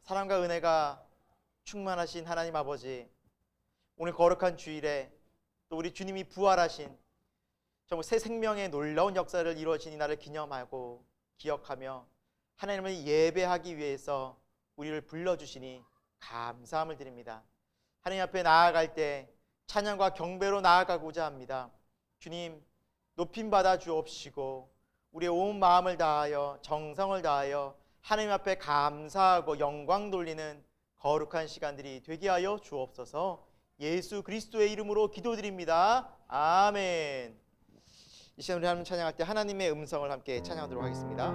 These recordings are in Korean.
사랑과 은혜가 충만하신 하나님 아버지, 오늘 거룩한 주일에 또 우리 주님이 부활하신 정말 새 생명의 놀라운 역사를 이루어진 이 날을 기념하고 기억하며 하나님을 예배하기 위해서 우리를 불러주시니 감사함을 드립니다. 하나님 앞에 나아갈 때 찬양과 경배로 나아가고자 합니다. 주님, 높임받아 주옵시고 우리의 온 마음을 다하여 정성을 다하여 하나님 앞에 감사하고 영광 돌리는 거룩한 시간들이 되게 하여 주옵소서. 예수 그리스도의 이름으로 기도드립니다. 아멘. 이 시간 우리 하나님 찬양할 때 하나님의 음성을 함께 찬양하도록 하겠습니다.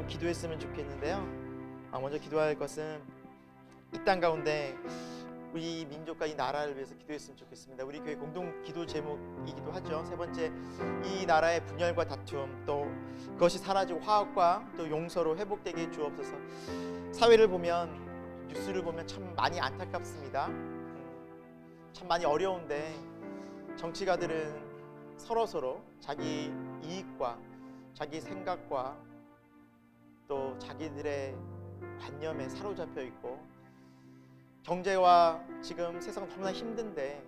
기도했으면 좋겠는데요. 먼저 기도할 것은 이 땅 가운데 우리 이 민족과 이 나라를 위해서 기도했으면 좋겠습니다. 우리 교회 공동 기도 제목이기도 하죠. 세 번째, 이 나라의 분열과 다툼, 또 그것이 사라지고 화합과 또 용서로 회복되게 주옵소서. 사회를 보면, 뉴스를 보면 참 많이 안타깝습니다. 참 많이 어려운데 정치가들은 서로 자기 이익과 자기 생각과 또 자기들의 관념에 사로잡혀 있고, 경제와 지금 세상 너무나 힘든데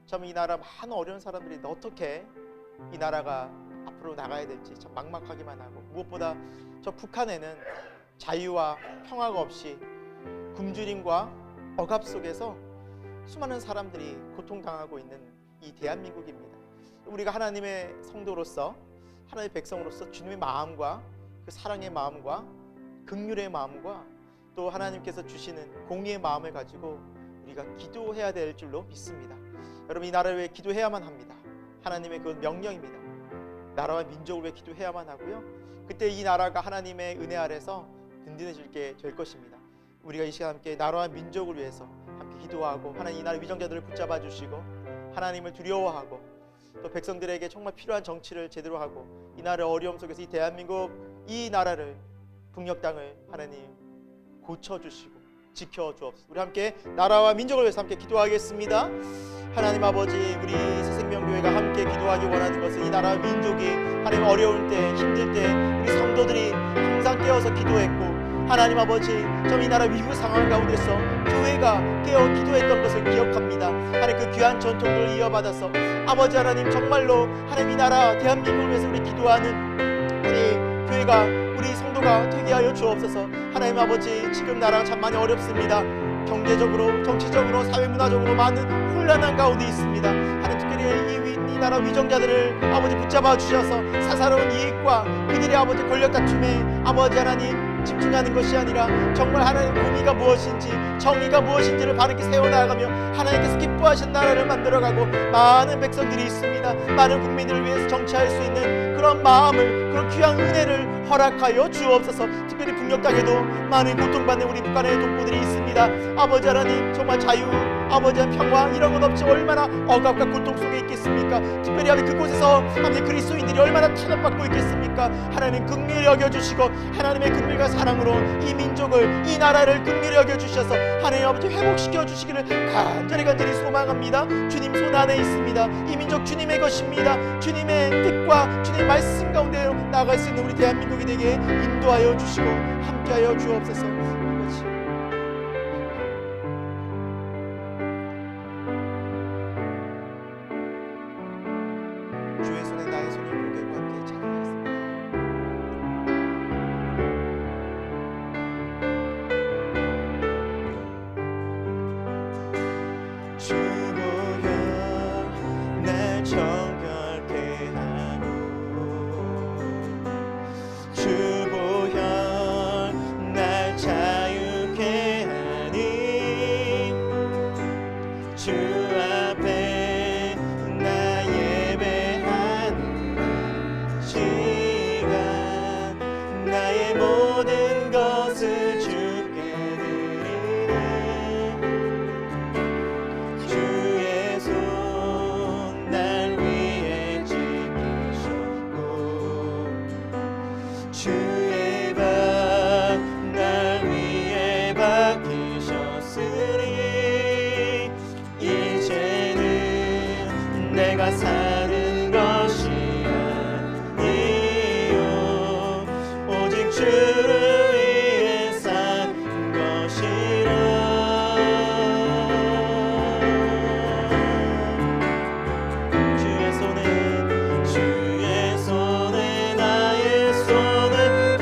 참 이 나라 많은 어려운 사람들이 어떻게 이 나라가 앞으로 나가야 될지 참 막막하기만 하고, 무엇보다 저 북한에는 자유와 평화가 없이 굶주림과 억압 속에서 수많은 사람들이 고통당하고 있는 이 대한민국입니다. 우리가 하나님의 성도로서, 하나님의 백성으로서 주님의 마음과 그 사랑의 마음과 긍휼의 마음과 또 하나님께서 주시는 공의의 마음을 가지고 우리가 기도해야 될 줄로 믿습니다. 여러분, 이 나라를 위해 기도해야만 합니다. 하나님의 그 명령입니다. 나라와 민족을 위해 기도해야만 하고요, 그때 이 나라가 하나님의 은혜 아래서 든든해지게 될 것입니다. 우리가 이 시간 함께 나라와 민족을 위해서 함께 기도하고, 하나님 이 나라 위정자들을 붙잡아 주시고 하나님을 두려워하고, 또 백성들에게 정말 필요한 정치를 제대로 하고, 이 나라의 어려움 속에서 이 대한민국, 이 나라를, 북녘 땅을 하나님 고쳐주시고 지켜주옵소서. 우리 함께 나라와 민족을 위해서 함께 기도하겠습니다. 하나님 아버지, 우리 새생명교회가 함께 기도하기 원하는 것은 이 나라와 민족이 하나님 어려울 때, 힘들 때 우리 성도들이 항상 깨어서 기도했고, 하나님 아버지, 좀 이 나라 위기 상황 가운데서 교회가 깨어 기도했던 것을 기억합니다. 하나님 그 귀한 전통들을 이어받아서 아버지 하나님, 정말로 하나님 이 나라 대한민국을 위해서 우리 기도하는 우리 교회가, 우리 성도가 되게 하여 주옵소서. 하나님 아버지, 지금 나라가 참 많이 어렵습니다. 경제적으로, 정치적으로, 사회문화적으로 많은 혼란한 가운데 있습니다. 하나님 특별히 이 나라 위정자들을 아버지 붙잡아 주셔서 사사로운 이익과 그들의 아버지 권력 다툼에 아버지 하나님 집중하는 것이 아니라 정말 하나님 공의가 무엇인지, 정의가 무엇인지를 바르게 세워나가며 하나님께서 기뻐하신 나라를 만들어가고, 많은 백성들이 있습니다. 많은 국민들을 위해서 정치할 수 있는 그런 마음을, 그런 귀한 은혜를 허락하여 주옵소서. 특별히 북녘 땅에도 많은 고통받는 우리 북한의 동포들이 있습니다. 아버지 하나님, 정말 자유, 아버지 평화 이런 건 없이 얼마나 억압과 고통 속에 있겠습니까? 특별히 아버지 그곳에서 아버지 그리스도인들이 얼마나 탄압받고 있겠습니까? 하나님 긍휼히 여겨주시고, 하나님의 긍휼과 사랑으로 이 민족을, 이 나라를 긍휼히 여겨주셔서 하나님 아버지 회복시켜 주시기를 간절히 소망합니다. 주님 손 안에 있습니다. 이 민족 주님의 것입니다. 주님의 뜻과 주님의 말씀 가운데 나아갈 수 있는 우리 대한민국이 되게 인도하여 주시고 함께하여 주옵소서. 주의 손에 나의 손을 물결과 함께 찬양하겠습니다. 주 보혈 날 정결케 하고, 주 보혈 날 자유케 하니, 주 앞에 나 예배하는 시간, 나의 모든 것을 주께 드리네. 주의 손 날 위해 지키셨고, 주의 발 날 위해 박히셨으니, 이제는 내가 사는 것이 아니요 오직 주를 위해 산 것이라. 주의 손에 나의 손을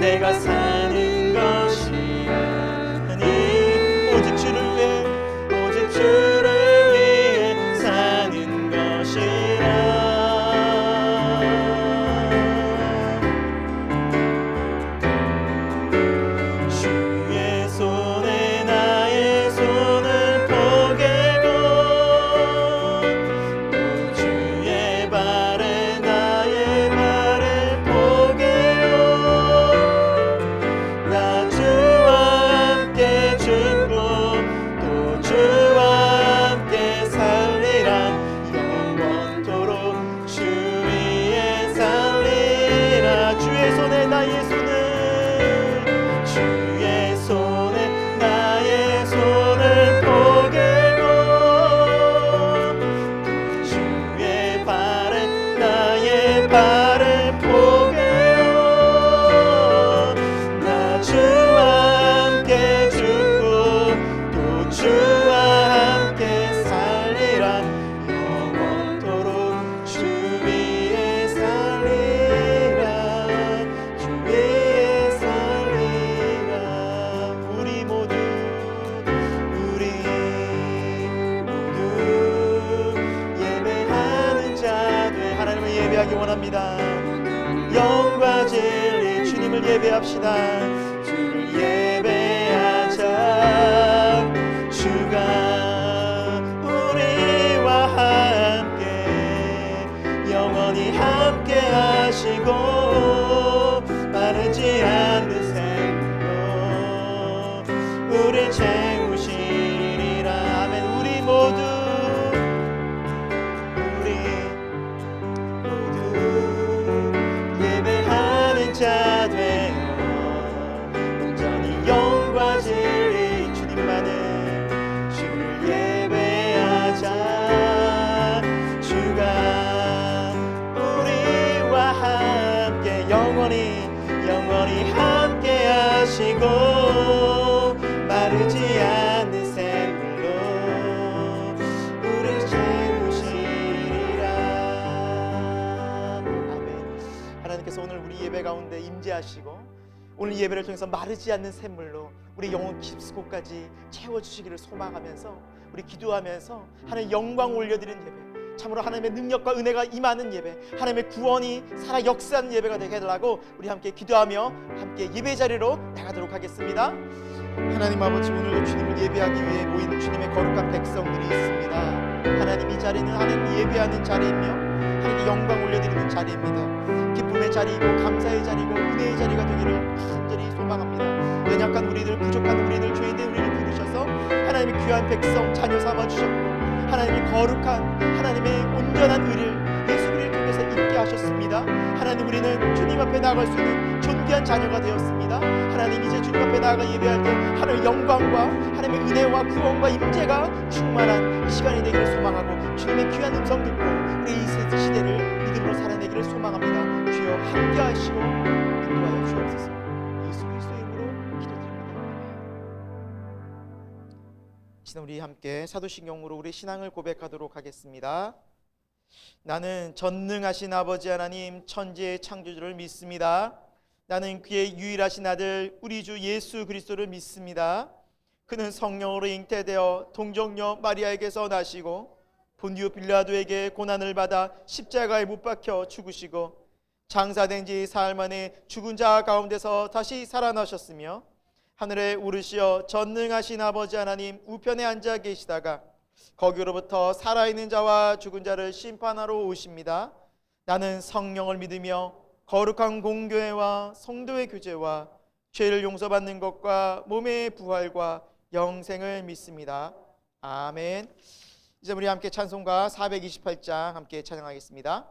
내가 사는 것이야. 하나님 오직 주를 위해 오직 주를 위해 사는 것이라. 주의 손에 나의 손을 포개고 또 주의 발에 나의 발을 포개요. 나 주와 함께 죽고 또 주와 함께 살리라. 영원토록 주 위에 살리라. 주의 손에 나의 손을 주의 손에 나의 손을 포개고 또 주의 발에 나의 발을 포개요. 나 주와 함께 죽고 또 주와 함께 살리라. 영원토록 주 위에 살리라. 주 위에 살리라. 우리 모두 예배하는 자들 하나님을 예배하기 원합니다. 영과 진리 주님을 예배합시다. 주를 예배하자. 주가 우리와 함께 영원히 함께 하시고 마르지 않는 샘으로 우릴 채우시리라. 아멘. 우리 모두 예배하는 자 되어 온전히 영과 진리 주님만을 주를 예배하자. 주가 우리와 함께 영원히 함께 하시고 마르지 않는 샘물로 우리 채우시리라. 아멘. 하나님께서 오늘 우리 예배 가운데 임재하시고 오늘 예배를 통해서 마르지 않는 샘물로 우리 영혼 깊숙이까지 채워주시기를 소망하면서 우리 기도하면서 하나님 영광 올려드리는 예배, 참으로 하나님의 능력과 은혜가 임하는 예배, 하나님의 구원이 살아 역사하는 예배가 되게 해달라고 우리 함께 기도하며 함께 예배 자리로 나가도록 하겠습니다. 하나님 아버지, 오늘도 주님을 예배하기 위해 모인 주님의 거룩한 백성들이 있습니다. 하나님, 이 자리는 하나님 예배하는 자리이며 하나님께 영광 올려드리는 자리입니다. 기쁨의 자리이고 감사의 자리이고 은혜의 자리가 되기를 간절히 소망합니다. 연약한 우리들, 부족한 우리들, 죄인된 우리를 부르셔서 하나님의 귀한 백성 자녀 삼아 주셨고 하나님의 거룩한 하나님의 온전한 의를 예수 그리스도를 통해서 있게 하셨습니다. 하나님, 우리는 주님 앞에 나아갈 수 있는 존귀한 자녀가 되었습니다. 하나님, 이제 주님 앞에 나아가 예배할 때 하나님의 영광과 하나님의 은혜와 구원과 임재가 충만한 이 시간이 되기를 소망하고 주님의 귀한 음성 듣고 우리 이 시대를 믿음으로 살아내기를 소망합니다. 주여 함께 하시고 인도하여 주옵소서. 예수 그리스도의 이름으로 기도드립니다. 지금 우리 함께 사도신경으로 우리 신앙을 고백하도록 하겠습니다. 나는 전능하신 아버지 하나님 천지의 창조주를 믿습니다. 나는 그의 유일하신 아들 우리 주 예수 그리스도를 믿습니다. 그는 성령으로 잉태되어 동정녀 마리아에게서 나시고 본디오 빌라도에게 고난을 받아 십자가에 못 박혀 죽으시고 장사된 지 사흘 만에 죽은 자 가운데서 다시 살아나셨으며 하늘에 오르시어 전능하신 아버지 하나님 우편에 앉아 계시다가 거기로부터 살아있는 자와 죽은 자를 심판하러 오십니다. 나는 성령을 믿으며 거룩한 공교회와 성도의 교제와 죄를 용서받는 것과 몸의 부활과 영생을 믿습니다. 아멘. 이제 우리 함께 찬송가 428장 함께 찬양하겠습니다.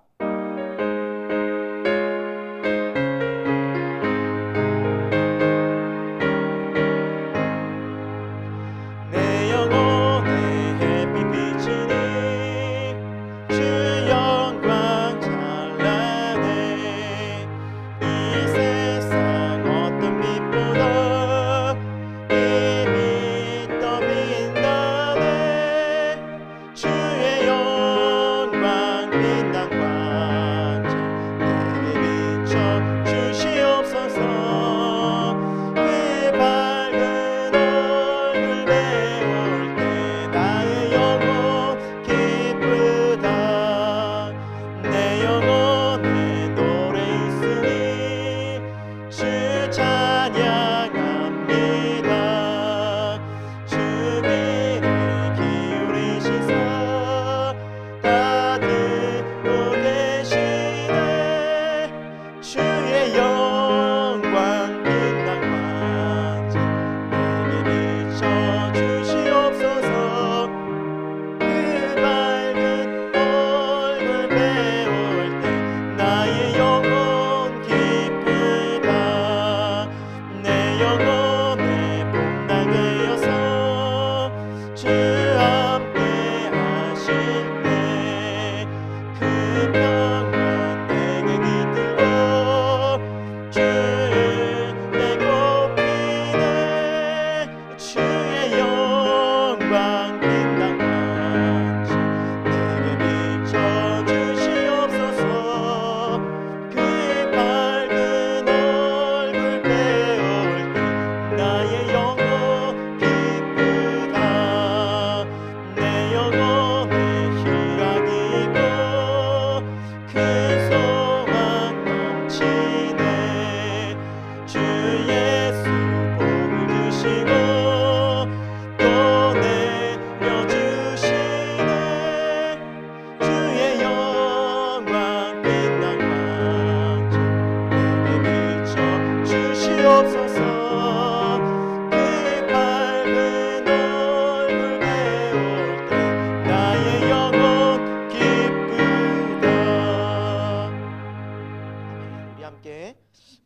주의 영광 빛난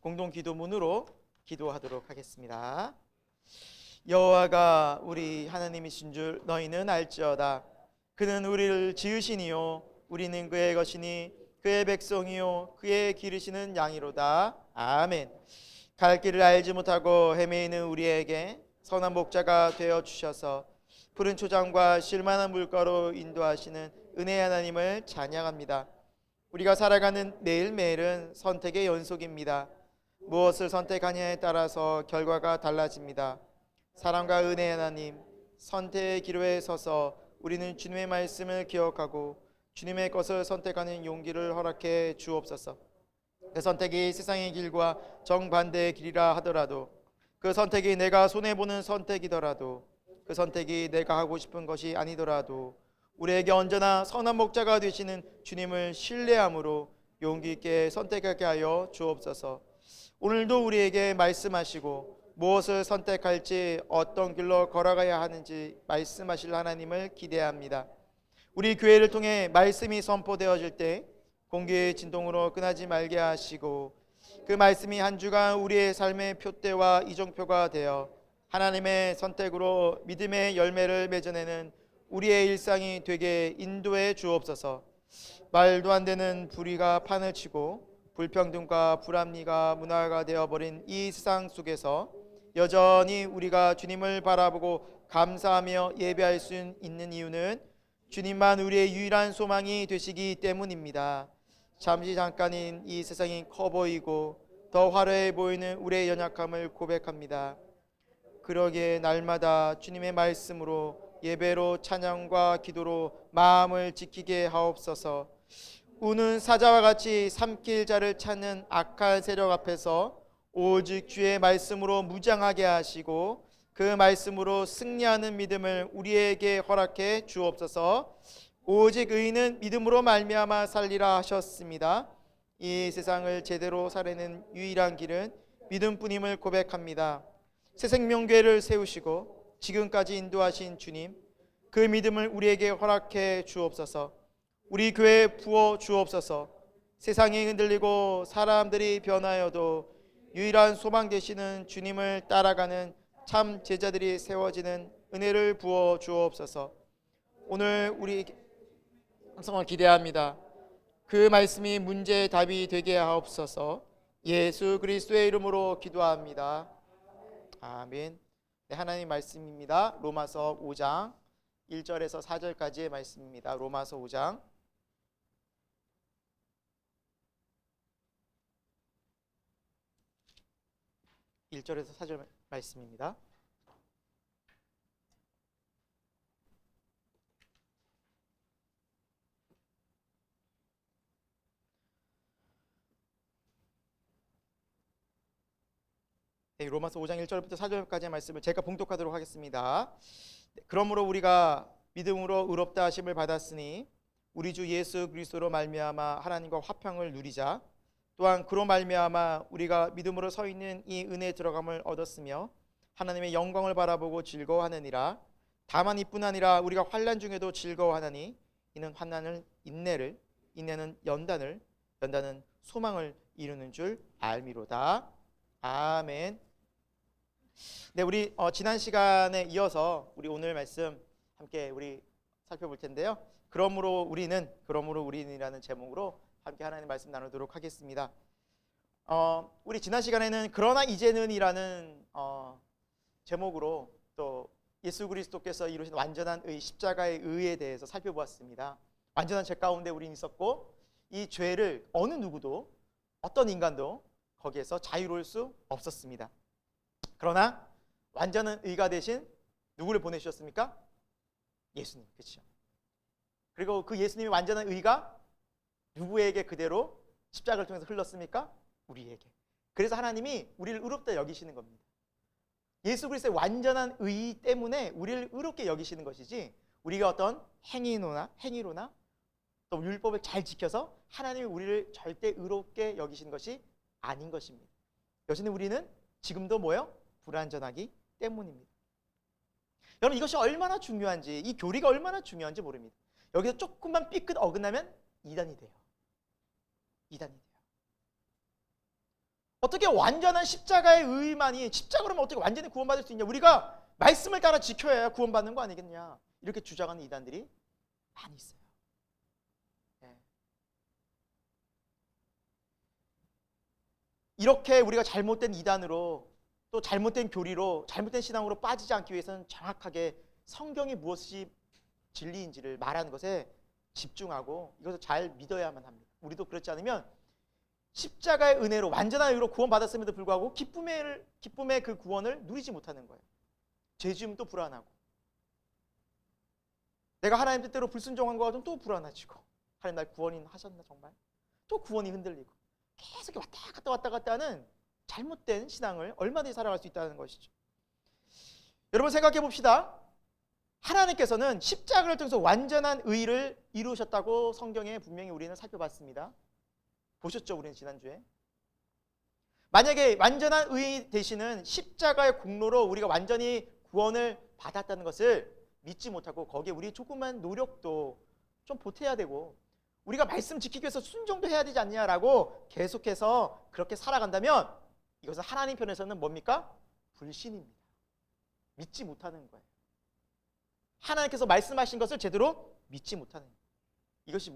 공동 기도문으로 기도하도록 하겠습니다. 여호와가 우리 하나님이신 줄 너희는 알지어다. 그는 우리를 지으시니요 우리는 그의 것이니 그의 백성이요 그의 기르시는 양이로다. 아멘. 갈 길을 알지 못하고 헤매이는 우리에게 선한 목자가 되어 주셔서 푸른 초장과 쉴만한 물가로 인도하시는 은혜의 하나님을 찬양합니다. 우리가 살아가는 매일매일은 선택의 연속입니다. 무엇을 선택하냐에 따라서 결과가 달라집니다. 사랑과 은혜의 하나님, 선택의 기로에 서서 우리는 주님의 말씀을 기억하고 주님의 것을 선택하는 용기를 허락해 주옵소서. 그 선택이 세상의 길과 정반대의 길이라 하더라도, 그 선택이 내가 손해보는 선택이더라도, 그 선택이 내가 하고 싶은 것이 아니더라도 우리에게 언제나 선한 목자가 되시는 주님을 신뢰함으로 용기 있게 선택하게 하여 주옵소서. 오늘도 우리에게 말씀하시고 무엇을 선택할지 어떤 길로 걸어가야 하는지 말씀하실 하나님을 기대합니다. 우리 교회를 통해 말씀이 선포되어질 때 공기의 진동으로 끝나지 말게 하시고 그 말씀이 한 주간 우리의 삶의 표대와 이정표가 되어 하나님의 선택으로 믿음의 열매를 맺어내는 우리의 일상이 되게 인도해 주옵소서. 말도 안 되는 불의가 판을 치고 불평등과 불합리가 문화가 되어버린 이 세상 속에서 여전히 우리가 주님을 바라보고 감사하며 예배할 수 있는 이유는 주님만 우리의 유일한 소망이 되시기 때문입니다. 잠시 잠깐인 이 세상이 커 보이고 더 화려해 보이는 우리의 연약함을 고백합니다. 그러기에 날마다 주님의 말씀으로 예배로 찬양과 기도로 마음을 지키게 하옵소서. 우는 사자와 같이 삼킬 자를 찾는 악한 세력 앞에서 오직 주의 말씀으로 무장하게 하시고 그 말씀으로 승리하는 믿음을 우리에게 허락해 주옵소서. 오직 의인은 믿음으로 말미암아 살리라 하셨습니다. 이 세상을 제대로 살아내는 유일한 길은 믿음뿐임을 고백합니다. 새생명교회를 세우시고 지금까지 인도하신 주님, 그 믿음을 우리에게 허락해 주옵소서. 우리 교회에 부어 주옵소서. 세상이 흔들리고 사람들이 변하여도 유일한 소망 되시는 주님을 따라가는 참 제자들이 세워지는 은혜를 부어 주옵소서. 오늘 우리 성을 기대합니다. 그 말씀이 문제의 답이 되게 하옵소서. 예수 그리스도의 이름으로 기도합니다. 아멘. 네, 하나님 말씀입니다. 로마서 5장 1절에서 4절까지의 말씀입니다. 로마서 5장 1절에서 4절 말씀입니다. 네, 로마서 5장 1절부터 4절까지의 말씀을 제가 봉독하도록 하겠습니다. 그러므로 우리가 믿음으로 의롭다 하심을 받았으니 우리 주 예수 그리스도로 말미암아 하나님과 화평을 누리자. 또한 그로 말미암아 우리가 믿음으로 서 있는 이 은혜에 들어감을 얻었으며 하나님의 영광을 바라보고 즐거워하느니라. 다만 이뿐 아니라 우리가 환난 중에도 즐거워하나니 이는 환난을 인내를, 인내는 연단을, 연단은 소망을 이루는 줄 알미로다. 아멘. 네, 우리 지난 시간에 이어서 우리 오늘 말씀 함께 우리 살펴볼 텐데요. 그러므로 우리는이라는 제목으로 함께 하나님의 말씀 나누도록 하겠습니다. 우리 지난 시간에는 그러나 이제는이라는 제목으로 또 예수 그리스도께서 이루신 완전한 의, 십자가의 의에 대해서 살펴보았습니다. 완전한 죄 가운데 우리는 있었고 이 죄를 어느 누구도 어떤 인간도 거기에서 자유로울 수 없었습니다. 그러나 완전한 의가 되신 누구를 보내주셨습니까? 예수님, 그렇죠? 그리고 그 예수님의 완전한 의가 누구에게 그대로 십자가를 통해서 흘렀습니까? 우리에게. 그래서 하나님이 우리를 의롭다 여기시는 겁니다. 예수 그리스도의 완전한 의 때문에 우리를 의롭게 여기시는 것이지 우리가 어떤 행위로나 또 율법을 잘 지켜서 하나님이 우리를 절대 의롭게 여기시는 것이 아닌 것입니다. 여전히 우리는 지금도 뭐예요? 불완전하기 때문입니다. 여러분 이것이 얼마나 중요한지, 이 교리가 얼마나 중요한지 모릅니다. 여기서 조금만 삐끗 어긋나면 이단이 돼요. 이단이 돼요. 어떻게 완전한 십자가의 의만이, 십자가로면 어떻게 완전히 구원받을 수 있냐? 우리가 말씀을 따라 지켜야 구원받는 거 아니겠냐? 이렇게 주장하는 이단들이 많이 있어요. 네. 이렇게 우리가 잘못된 이단으로, 또 잘못된 교리로, 잘못된 신앙으로 빠지지 않기 위해서는 정확하게 성경이 무엇이 진리인지를 말하는 것에 집중하고 이것을 잘 믿어야만 합니다. 우리도 그렇지 않으면 십자가의 은혜로, 완전한 의로 구원받았음에도 불구하고 기쁨의 그 구원을 누리지 못하는 거예요. 죄지음도 불안하고, 내가 하나님 뜻대로 불순종한 것 같으면 또 불안해지고, 하나님 날 구원인 하셨나 정말? 또 구원이 흔들리고, 계속 왔다 갔다 하는 잘못된 신앙을 얼마든지 살아갈 수 있다는 것이죠. 여러분 생각해 봅시다. 하나님께서는 십자가를 통해서 완전한 의를 이루셨다고 성경에 분명히 우리는 살펴봤습니다. 보셨죠? 우리는 지난주에. 만약에 완전한 의 되시는 십자가의 공로로 우리가 완전히 구원을 받았다는 것을 믿지 못하고, 거기에 우리 조그만 노력도 좀 보태야 되고, 우리가 말씀 지키기 위해서 순종도 해야 되지 않냐라고 계속해서 그렇게 살아간다면, 이것은 하나님 편에서는 뭡니까? 불신입니다. 믿지 못하는 거예요. 하나님께서 말씀하신 것을 제대로 믿지 못하는 거예요. 이것이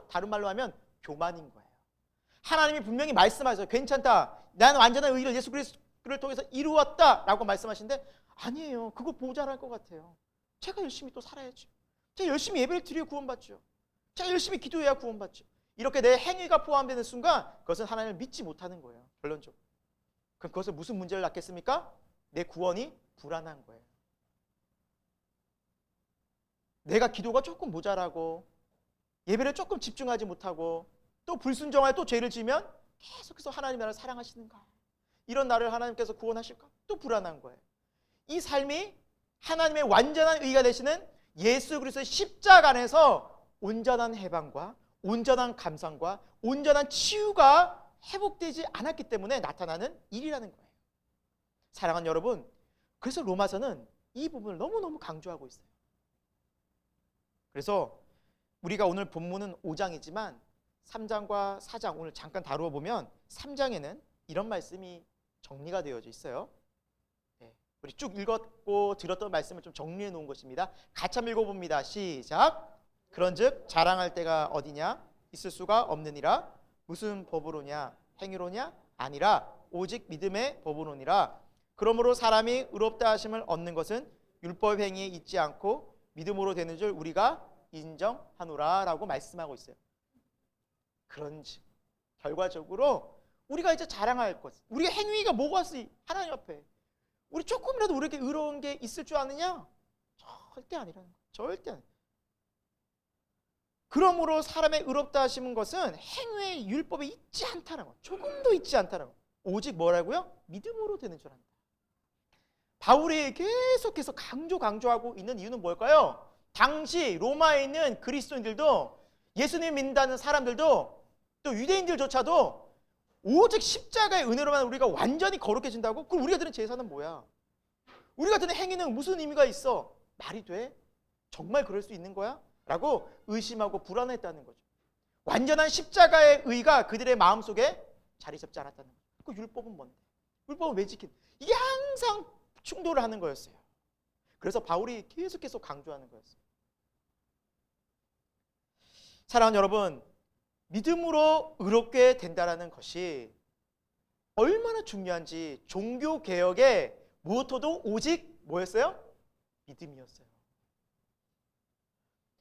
다른 말로 하면 교만인 거예요. 하나님이 분명히 말씀하셔서 괜찮다, 나는 완전한 의를 예수 그리스도를 통해서 이루었다라고 말씀하시는데, 아니에요. 그거 모자랄 것 같아요. 제가 열심히 또 살아야죠. 제가 열심히 예배를 드려 구원받죠. 제가 열심히 기도해야 구원받죠. 이렇게 내 행위가 포함되는 순간 그것은 하나님을 믿지 못하는 거예요. 결론적으로. 그럼 그것은 무슨 문제를 낳겠습니까? 내 구원이 불안한 거예요. 내가 기도가 조금 모자라고, 예배를 조금 집중하지 못하고, 또 불순종하여 또 죄를 지면 계속해서 하나님 나를 사랑하시는가? 이런 나를 하나님께서 구원하실까? 또 불안한 거예요. 이 삶이 하나님의 완전한 의가 되시는 예수 그리스도의 십자가 안에서 온전한 해방과 온전한 감상과 온전한 치유가 회복되지 않았기 때문에 나타나는 일이라는 거예요. 사랑하는 여러분, 그래서 로마서는 이 부분을 너무너무 강조하고 있어요. 그래서 우리가 오늘 본문은 5장이지만 3장과 4장 오늘 잠깐 다루어 보면 3장에는 이런 말씀이 정리가 되어져 있어요. 네, 우리 쭉 읽었고 들었던 말씀을 좀 정리해 놓은 것입니다. 같이 한번 읽어봅니다. 시작. 그런즉 자랑할 때가 어디냐? 있을 수가 없느니라. 무슨 법으로냐? 행위로냐? 아니라 오직 믿음의 법으로니라. 그러므로 사람이 의롭다 하심을 얻는 것은 율법 행위에 있지 않고 믿음으로 되는 줄 우리가 인정하노라 라고 말씀하고 있어요. 그런즉 결과적으로 우리가 이제 자랑할 것, 우리의 행위가 뭐가 있어? 하나님 앞에 우리 조금이라도 우리에게 의로운 게 있을 줄 아느냐? 절대 아니라는 거예요. 절대 아니에요. 그러므로 사람의 의롭다 하시는 것은 행위의 율법에 있지 않다는 거, 조금도 있지 않다는 거. 오직 뭐라고요? 믿음으로 되는 줄 안다. 바울이 계속해서 강조하고 있는 이유는 뭘까요? 당시 로마에 있는 그리스도인들도, 예수님 믿는다는 사람들도, 또 유대인들조차도 오직 십자가의 은혜로만 우리가 완전히 거룩해진다고? 그럼 우리가 드는 제사는 뭐야? 우리가 드는 행위는 무슨 의미가 있어? 말이 돼? 정말 그럴 수 있는 거야? 라고 의심하고 불안했다는 거죠. 완전한 십자가의 의가 그들의 마음속에 자리 잡지 않았다는 거죠. 그 율법은 뭔데? 율법은 왜 지킨? 이게 항상 충돌을 하는 거였어요. 그래서 바울이 계속 강조하는 거였어요. 사랑하는 여러분, 믿음으로 의롭게 된다는 것이 얼마나 중요한지 종교개혁의 모토도 오직 뭐였어요? 믿음이었어요.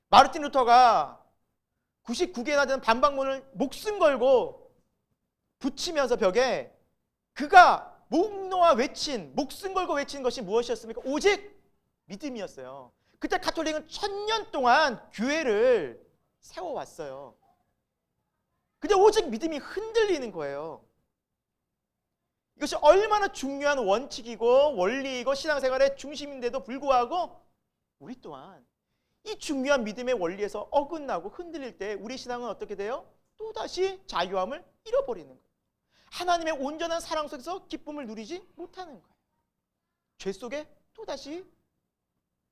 마르틴 루터가 99개나 되는 반박문을 목숨 걸고 붙이면서 벽에 그가 목 놓아 외친, 목숨 걸고 외친 것이 무엇이었습니까? 오직 믿음이었어요. 그때 가톨릭은 1000년 동안 교회를 세워왔어요. 근데 오직 믿음이 흔들리는 거예요. 이것이 얼마나 중요한 원칙이고 원리이고 신앙생활의 중심인데도 불구하고 우리 또한 이 중요한 믿음의 원리에서 어긋나고 흔들릴 때 우리 신앙은 어떻게 돼요? 또다시 자유함을 잃어버리는 거예요. 하나님의 온전한 사랑 속에서 기쁨을 누리지 못하는 거예요. 죄 속에 또다시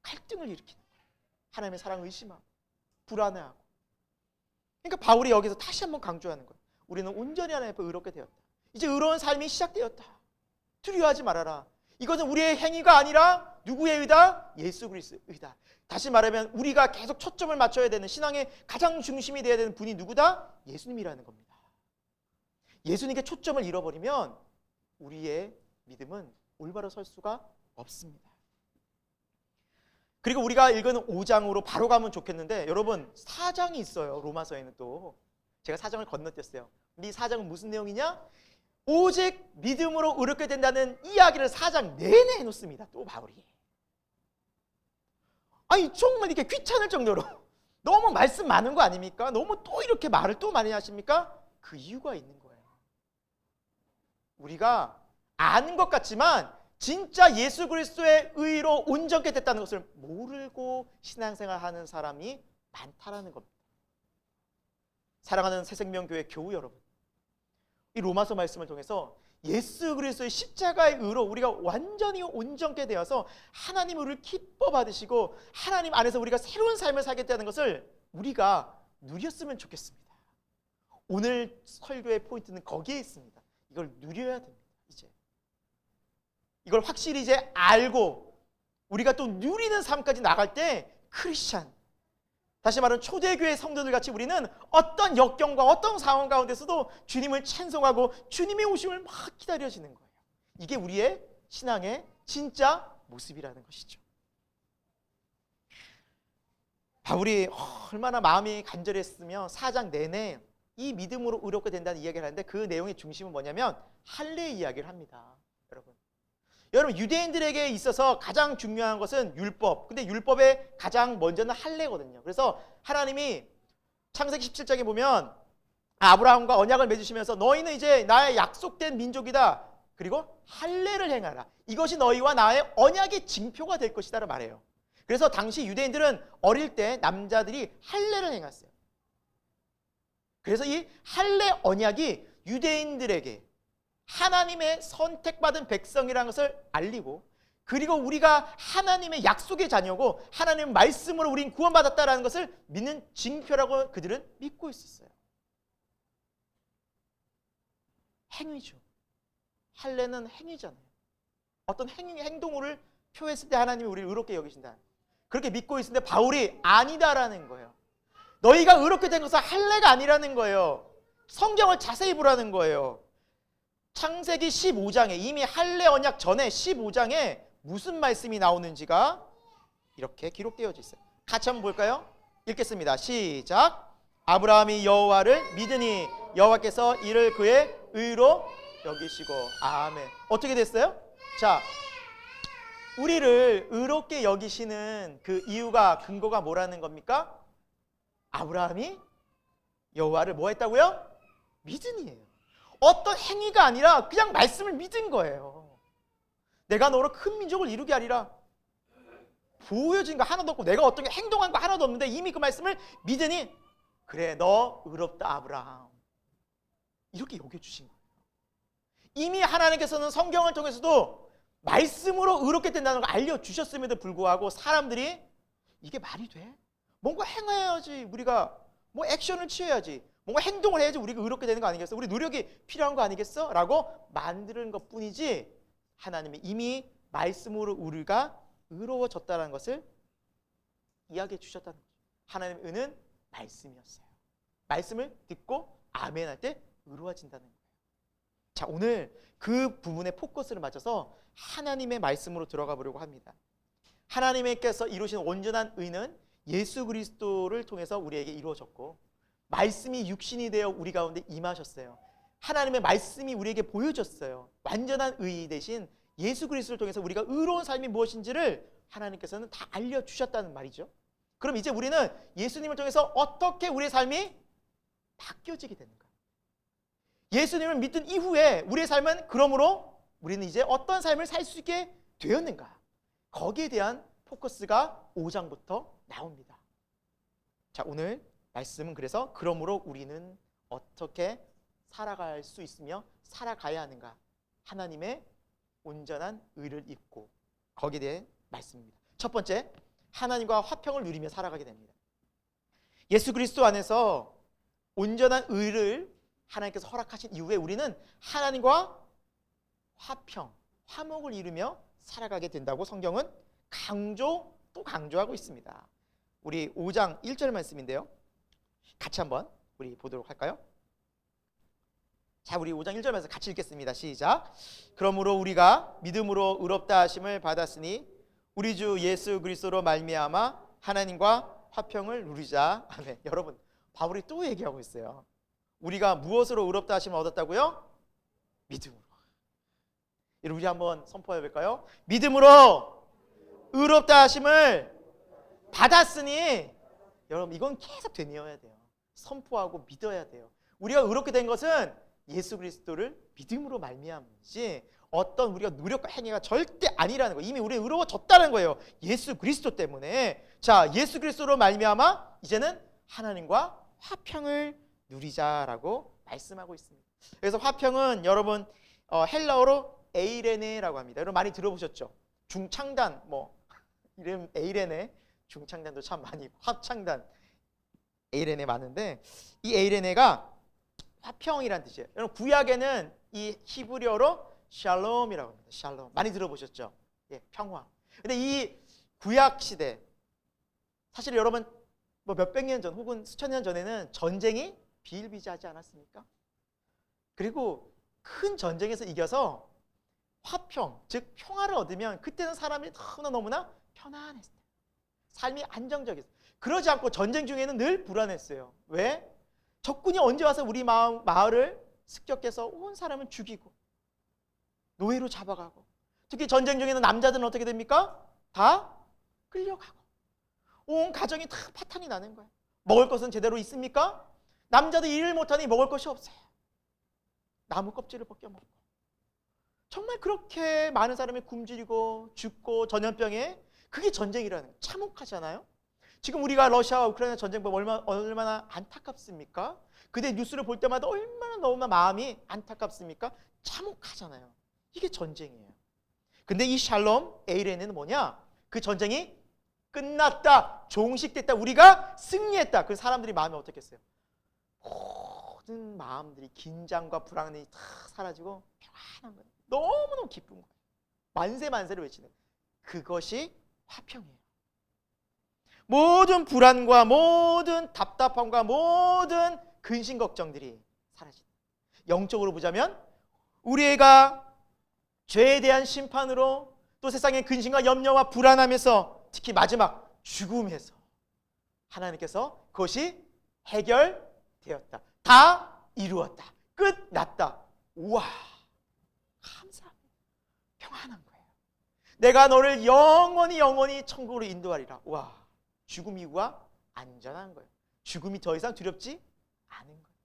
갈등을 일으키는 거예요. 하나님의 사랑을 의심하고 불안해하고. 그러니까 바울이 여기서 다시 한번 강조하는 거예요. 우리는 온전히 하나님 앞에 의롭게 되었다. 이제 의로운 삶이 시작되었다. 두려워하지 말아라. 이것은 우리의 행위가 아니라 누구의 의다? 예수 그리스도의 의다. 다시 말하면 우리가 계속 초점을 맞춰야 되는, 신앙의 가장 중심이 되어야 되는 분이 누구다? 예수님이라는 겁니다. 예수님께 초점을 잃어버리면 우리의 믿음은 올바로 설 수가 없습니다. 그리고 우리가 읽은 5장으로 바로 가면 좋겠는데, 여러분 4장이 있어요. 로마서에는 또 제가 4장을 건너뛰었어요. 이 4장은 무슨 내용이냐? 오직 믿음으로 의롭게 된다는 이야기를 4장 내내 해놓습니다. 또 바울이. 아니 정말 이렇게 귀찮을 정도로 너무 말씀 많은 거 아닙니까? 너무 또 이렇게 말을 또 많이 하십니까? 그 이유가 있는 거예요. 우리가 아는 것 같지만 진짜 예수 그리스도의 의로 온전케 됐다는 것을 모르고 신앙생활하는 사람이 많다라는 겁니다. 사랑하는 새생명교회 교우 여러분, 이 로마서 말씀을 통해서 예수 그리스도의 십자가의 의로 우리가 완전히 온전케 되어서 하나님 우리를 기뻐 받으시고 하나님 안에서 우리가 새로운 삶을 살겠다는 것을 우리가 누렸으면 좋겠습니다. 오늘 설교의 포인트는 거기에 있습니다. 이걸 누려야 됩니다. 이걸 확실히 이제 알고 우리가 또 누리는 삶까지 나갈 때 크리스찬, 다시 말하면 초대교회 성도들 같이 우리는 어떤 역경과 어떤 상황 가운데서도 주님을 찬송하고 주님의 오심을 막 기다려지는 거예요. 이게 우리의 신앙의 진짜 모습이라는 것이죠. 바울이 얼마나 마음이 간절했으며 4장 내내 이 믿음으로 의롭게 된다는 이야기를 하는데, 그 내용의 중심은 뭐냐면 할례 이야기를 합니다. 여러분 유대인들에게 있어서 가장 중요한 것은 율법. 근데 율법의 가장 먼저는 할례거든요. 그래서 하나님이 창세기 17장에 보면 아브라함과 언약을 맺으시면서 너희는 이제 나의 약속된 민족이다. 그리고 할례를 행하라. 이것이 너희와 나의 언약의 징표가 될 것이다라고 말해요. 그래서 당시 유대인들은 어릴 때 남자들이 할례를 행했어요. 그래서 이 할례 언약이 유대인들에게 하나님의 선택받은 백성이라는 것을 알리고, 그리고 우리가 하나님의 약속의 자녀고 하나님의 말씀으로 우린 구원받았다는 것을 믿는 징표라고 그들은 믿고 있었어요. 행위죠. 할례는 행위잖아요. 어떤 행동을 표했을 때 하나님이 우리를 의롭게 여기신다. 그렇게 믿고 있는데 바울이 아니다라는 거예요. 너희가 의롭게 된 것은 할례가 아니라는 거예요. 성경을 자세히 보라는 거예요. 창세기 15장에 이미 할례 언약 전에 15장에 무슨 말씀이 나오는지가 이렇게 기록되어 있어요. 같이 한번 볼까요? 읽겠습니다. 시작. 아브라함이 여호와를 믿으니 여호와께서 이를 그의 의로 여기시고. 아멘. 어떻게 됐어요? 자, 우리를 의롭게 여기시는 그 이유가, 근거가 뭐라는 겁니까? 아브라함이 여호와를 뭐 했다고요? 믿으니예요. 어떤 행위가 아니라 그냥 말씀을 믿은 거예요. 내가 너로 큰 민족을 이루게 하리라. 보여진 거 하나도 없고 내가 어떤 행동한 거 하나도 없는데 이미 그 말씀을 믿으니 그래 너 의롭다 아브라함, 이렇게 여겨주신 거예요. 이미 하나님께서는 성경을 통해서도 말씀으로 의롭게 된다는 걸 알려주셨음에도 불구하고 사람들이 이게 말이 돼? 뭔가 행해야지, 우리가 뭐 액션을 취해야지, 뭔가 행동을 해야지 우리가 의롭게 되는 거 아니겠어? 우리 노력이 필요한 거 아니겠어? 라고 만드는 것 뿐이지, 하나님이 이미 말씀으로 우리가 의로워졌다는 것을 이야기해 주셨다는 거죠. 하나님의 은은 말씀이었어요. 말씀을 듣고 아멘 할 때 의로워진다는 거예요. 자, 오늘 그 부분에 포커스를 맞춰서 하나님의 말씀으로 들어가 보려고 합니다. 하나님께서 이루신 온전한 의는 예수 그리스도를 통해서 우리에게 이루어졌고, 말씀이 육신이 되어 우리 가운데 임하셨어요. 하나님의 말씀이 우리에게 보여줬어요. 완전한 의 대신 예수 그리스도를 통해서 우리가 의로운 삶이 무엇인지를 하나님께서는 다 알려주셨다는 말이죠. 그럼 이제 우리는 예수님을 통해서 어떻게 우리의 삶이 바뀌어지게 되는가? 예수님을 믿은 이후에 우리의 삶은 그러므로 우리는 이제 어떤 삶을 살 수 있게 되었는가? 거기에 대한 포커스가 5장부터 나옵니다. 자, 오늘 말씀은 그래서 그러므로 우리는 어떻게 살아갈 수 있으며 살아가야 하는가? 하나님의 온전한 의를 입고, 거기에 대해 말씀입니다. 첫 번째, 하나님과 화평을 누리며 살아가게 됩니다. 예수 그리스도 안에서 온전한 의를 하나님께서 허락하신 이후에 우리는 하나님과 화평, 화목을 이루며 살아가게 된다고 성경은 또 강조하고 있습니다. 우리 5장 1절 말씀인데요. 같이 한번 우리 보도록 할까요? 자, 우리 5장 1절 말씀 같이 읽겠습니다. 시작. 그러므로 우리가 믿음으로 의롭다 하심을 받았으니 우리 주 예수 그리스도로 말미암아 하나님과 화평을 누리자. 아멘. 여러분, 바울이 또 얘기하고 있어요. 우리가 무엇으로 의롭다 하심을 얻었다고요? 믿음으로. 여러분, 우리 한번 선포해 볼까요? 믿음으로 의롭다 하심을 받았으니. 여러분, 이건 계속 되뇌어야 돼요. 선포하고 믿어야 돼요. 우리가 의롭게 된 것은 예수 그리스도를 믿음으로 말미암지 어떤 우리가 노력과 행위가 절대 아니라는 거예요. 이미 우리 의로워졌다는 거예요. 예수 그리스도 때문에. 자, 예수 그리스도로 말미암아 이제는 하나님과 화평을 누리자라고 말씀하고 있습니다. 그래서 화평은 여러분 헬라어로 에이레네라고 합니다. 여러분 많이 들어보셨죠? 중창단 이름 에이레네, 중창단도 참 많이 합창단 에이레네 많은데 이 에이레네가 화평이란 뜻이에요. 여러분 구약에는 이 히브리어로 샬롬이라고 합니다. 샬롬 많이 들어보셨죠? 예, 평화. 근데 이 구약 시대 사실 여러분 몇백 년 전 혹은 수천 년 전에는 전쟁이 비일비재하지 않았습니까? 그리고 큰 전쟁에서 이겨서 화평, 즉 평화를 얻으면 그때는 사람이 너무나 편안했어요. 삶이 안정적이었어요. 그러지 않고 전쟁 중에는 늘 불안했어요. 왜? 적군이 언제 와서 우리 마을을 습격해서 온 사람을 죽이고 노예로 잡아가고, 특히 전쟁 중에는 남자들은 어떻게 됩니까? 다 끌려가고 온 가정이 다 파탄이 나는 거예요. 먹을 것은 제대로 있습니까? 남자도 일을 못하니 먹을 것이 없어요. 나무 껍질을 벗겨 먹고 정말 그렇게 많은 사람이 굶주리고 죽고 전염병에, 그게 전쟁이라는 거예요. 참혹하잖아요. 지금 우리가 러시아와 우크라이나 전쟁 보면 얼마나 안타깝습니까? 그때 뉴스를 볼 때마다 얼마나 너무나 마음이 안타깝습니까? 참혹하잖아요. 이게 전쟁이에요. 근데 이 샬롬 에이레네는 뭐냐? 그 전쟁이 끝났다, 종식됐다, 우리가 승리했다. 그 사람들이 마음이 어떻겠어요? 모든 마음들이 긴장과 불안이 다 사라지고 평안한 거예요. 너무너무 기쁜 거예요. 만세 만세를 외치는 거예요. 그것이 화평이에요. 모든 불안과 모든 답답함과 모든 근심 걱정들이 사라진다. 영적으로 보자면 우리가 죄에 대한 심판으로 또 세상의 근심과 염려와 불안함에서 특히 마지막 죽음에서 하나님께서 그것이 해결되었다. 다 이루었다. 끝났다. 우와, 감사합니다. 평안한 거예요. 내가 너를 영원히 천국으로 인도하리라. 와, 죽음 이후가 안전한 거예요. 죽음이 더 이상 두렵지 않은 거예요.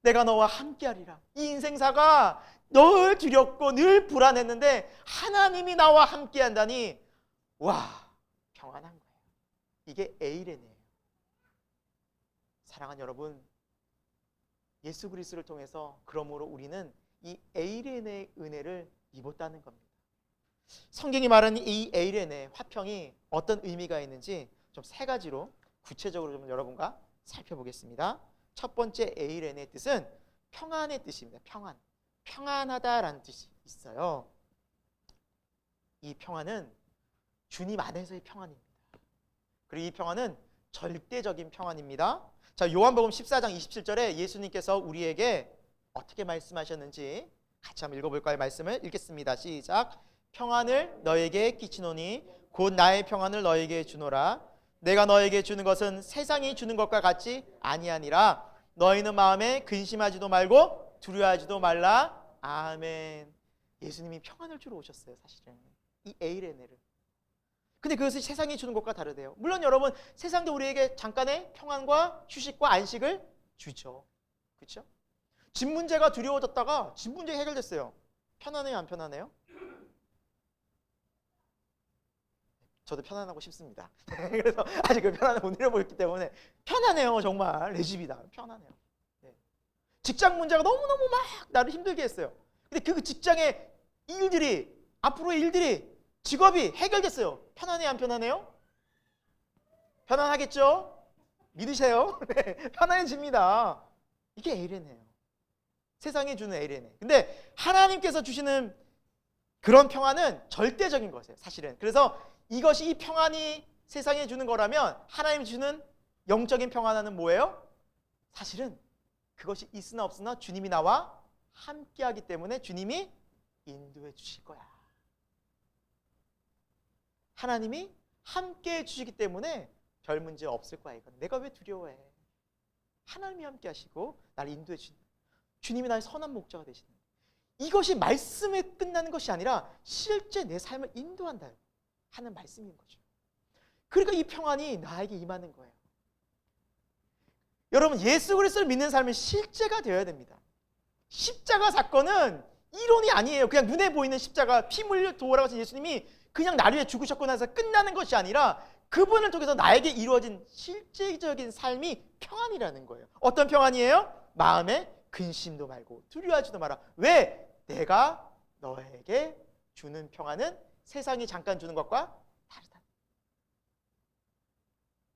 내가 너와 함께하리라. 이 인생사가 늘 두렵고 늘 불안했는데 하나님이 나와 함께한다니, 와, 평안한 거예요. 이게 에이레네예요. 사랑하는 여러분, 예수 그리스도를 통해서 그러므로 우리는 이 에이레네의 은혜를 입었다는 겁니다. 성경이 말하는 이 에이레네, 화평이 어떤 의미가 있는지 좀 세 가지로 구체적으로 좀 여러분과 살펴보겠습니다. 첫 번째 에이레네의 뜻은 평안의 뜻입니다. 평안. 평안하다라는 뜻이 있어요. 이 평안은 주님 안에서의 평안입니다. 그리고 이 평안은 절대적인 평안입니다. 자, 요한복음 14장 27절에 예수님께서 우리에게 어떻게 말씀하셨는지 같이 한번 읽어볼까요? 말씀을 읽겠습니다. 시작. 평안을 너에게 끼치노니 곧 나의 평안을 너에게 주노라. 내가 너에게 주는 것은 세상이 주는 것과 같지 아니하니라. 너희는 마음에 근심하지도 말고 두려워하지도 말라. 아멘. 예수님이 평안을 주러 오셨어요. 사실은 이 에이레네를. 근데 그것이 세상이 주는 것과 다르대요. 물론 여러분, 세상도 우리에게 잠깐의 평안과 휴식과 안식을 주죠. 그렇죠? 집 문제가 두려워졌다가 집 문제가 해결됐어요. 편안해요, 안 편안해요? 저도 편안하고 싶습니다. 그래서 아직 그 편안함을 못 누려보기 때문에 편안해요. 정말 내 집이다. 편안해요. 네. 직장 문제가 너무너무 막 나를 힘들게 했어요. 근데 그 직장의 일들이, 앞으로의 일들이, 직업이 해결됐어요. 편안해요, 안 편안해요? 편안하겠죠? 믿으세요? 네, 편안해집니다. 이게 에이레네예요. 세상이 주는 에이레네. 근데 하나님께서 주시는 그런 평안은 절대적인 것이에요, 사실은. 그래서 이것이 이 평안이 세상에 주는 거라면 하나님 주는 영적인 평안은 뭐예요? 사실은 그것이 있으나 없으나 주님이 나와 함께하기 때문에 주님이 인도해 주실 거야. 하나님이 함께해 주시기 때문에 별 문제 없을 거야. 이건 내가 왜 두려워해? 하나님이 함께하시고 나를 인도해 주신다. 주님이 나의 선한 목자가 되신다. 이것이 말씀에 끝나는 것이 아니라 실제 내 삶을 인도한다 하는 말씀인 거죠. 그러니까 이 평안이 나에게 임하는 거예요. 여러분, 예수 그리스도를 믿는 삶은 실제가 되어야 됩니다. 십자가 사건은 이론이 아니에요. 그냥 눈에 보이는 십자가, 피 흘려 돌아가신 예수님이 그냥 나를 위해 죽으셨고 나서 끝나는 것이 아니라 그분을 통해서 나에게 이루어진 실제적인 삶이 평안이라는 거예요. 어떤 평안이에요? 마음에 근심도 말고 두려워하지도 마라. 왜? 내가 너에게 주는 평안은 세상이 잠깐 주는 것과 다르다.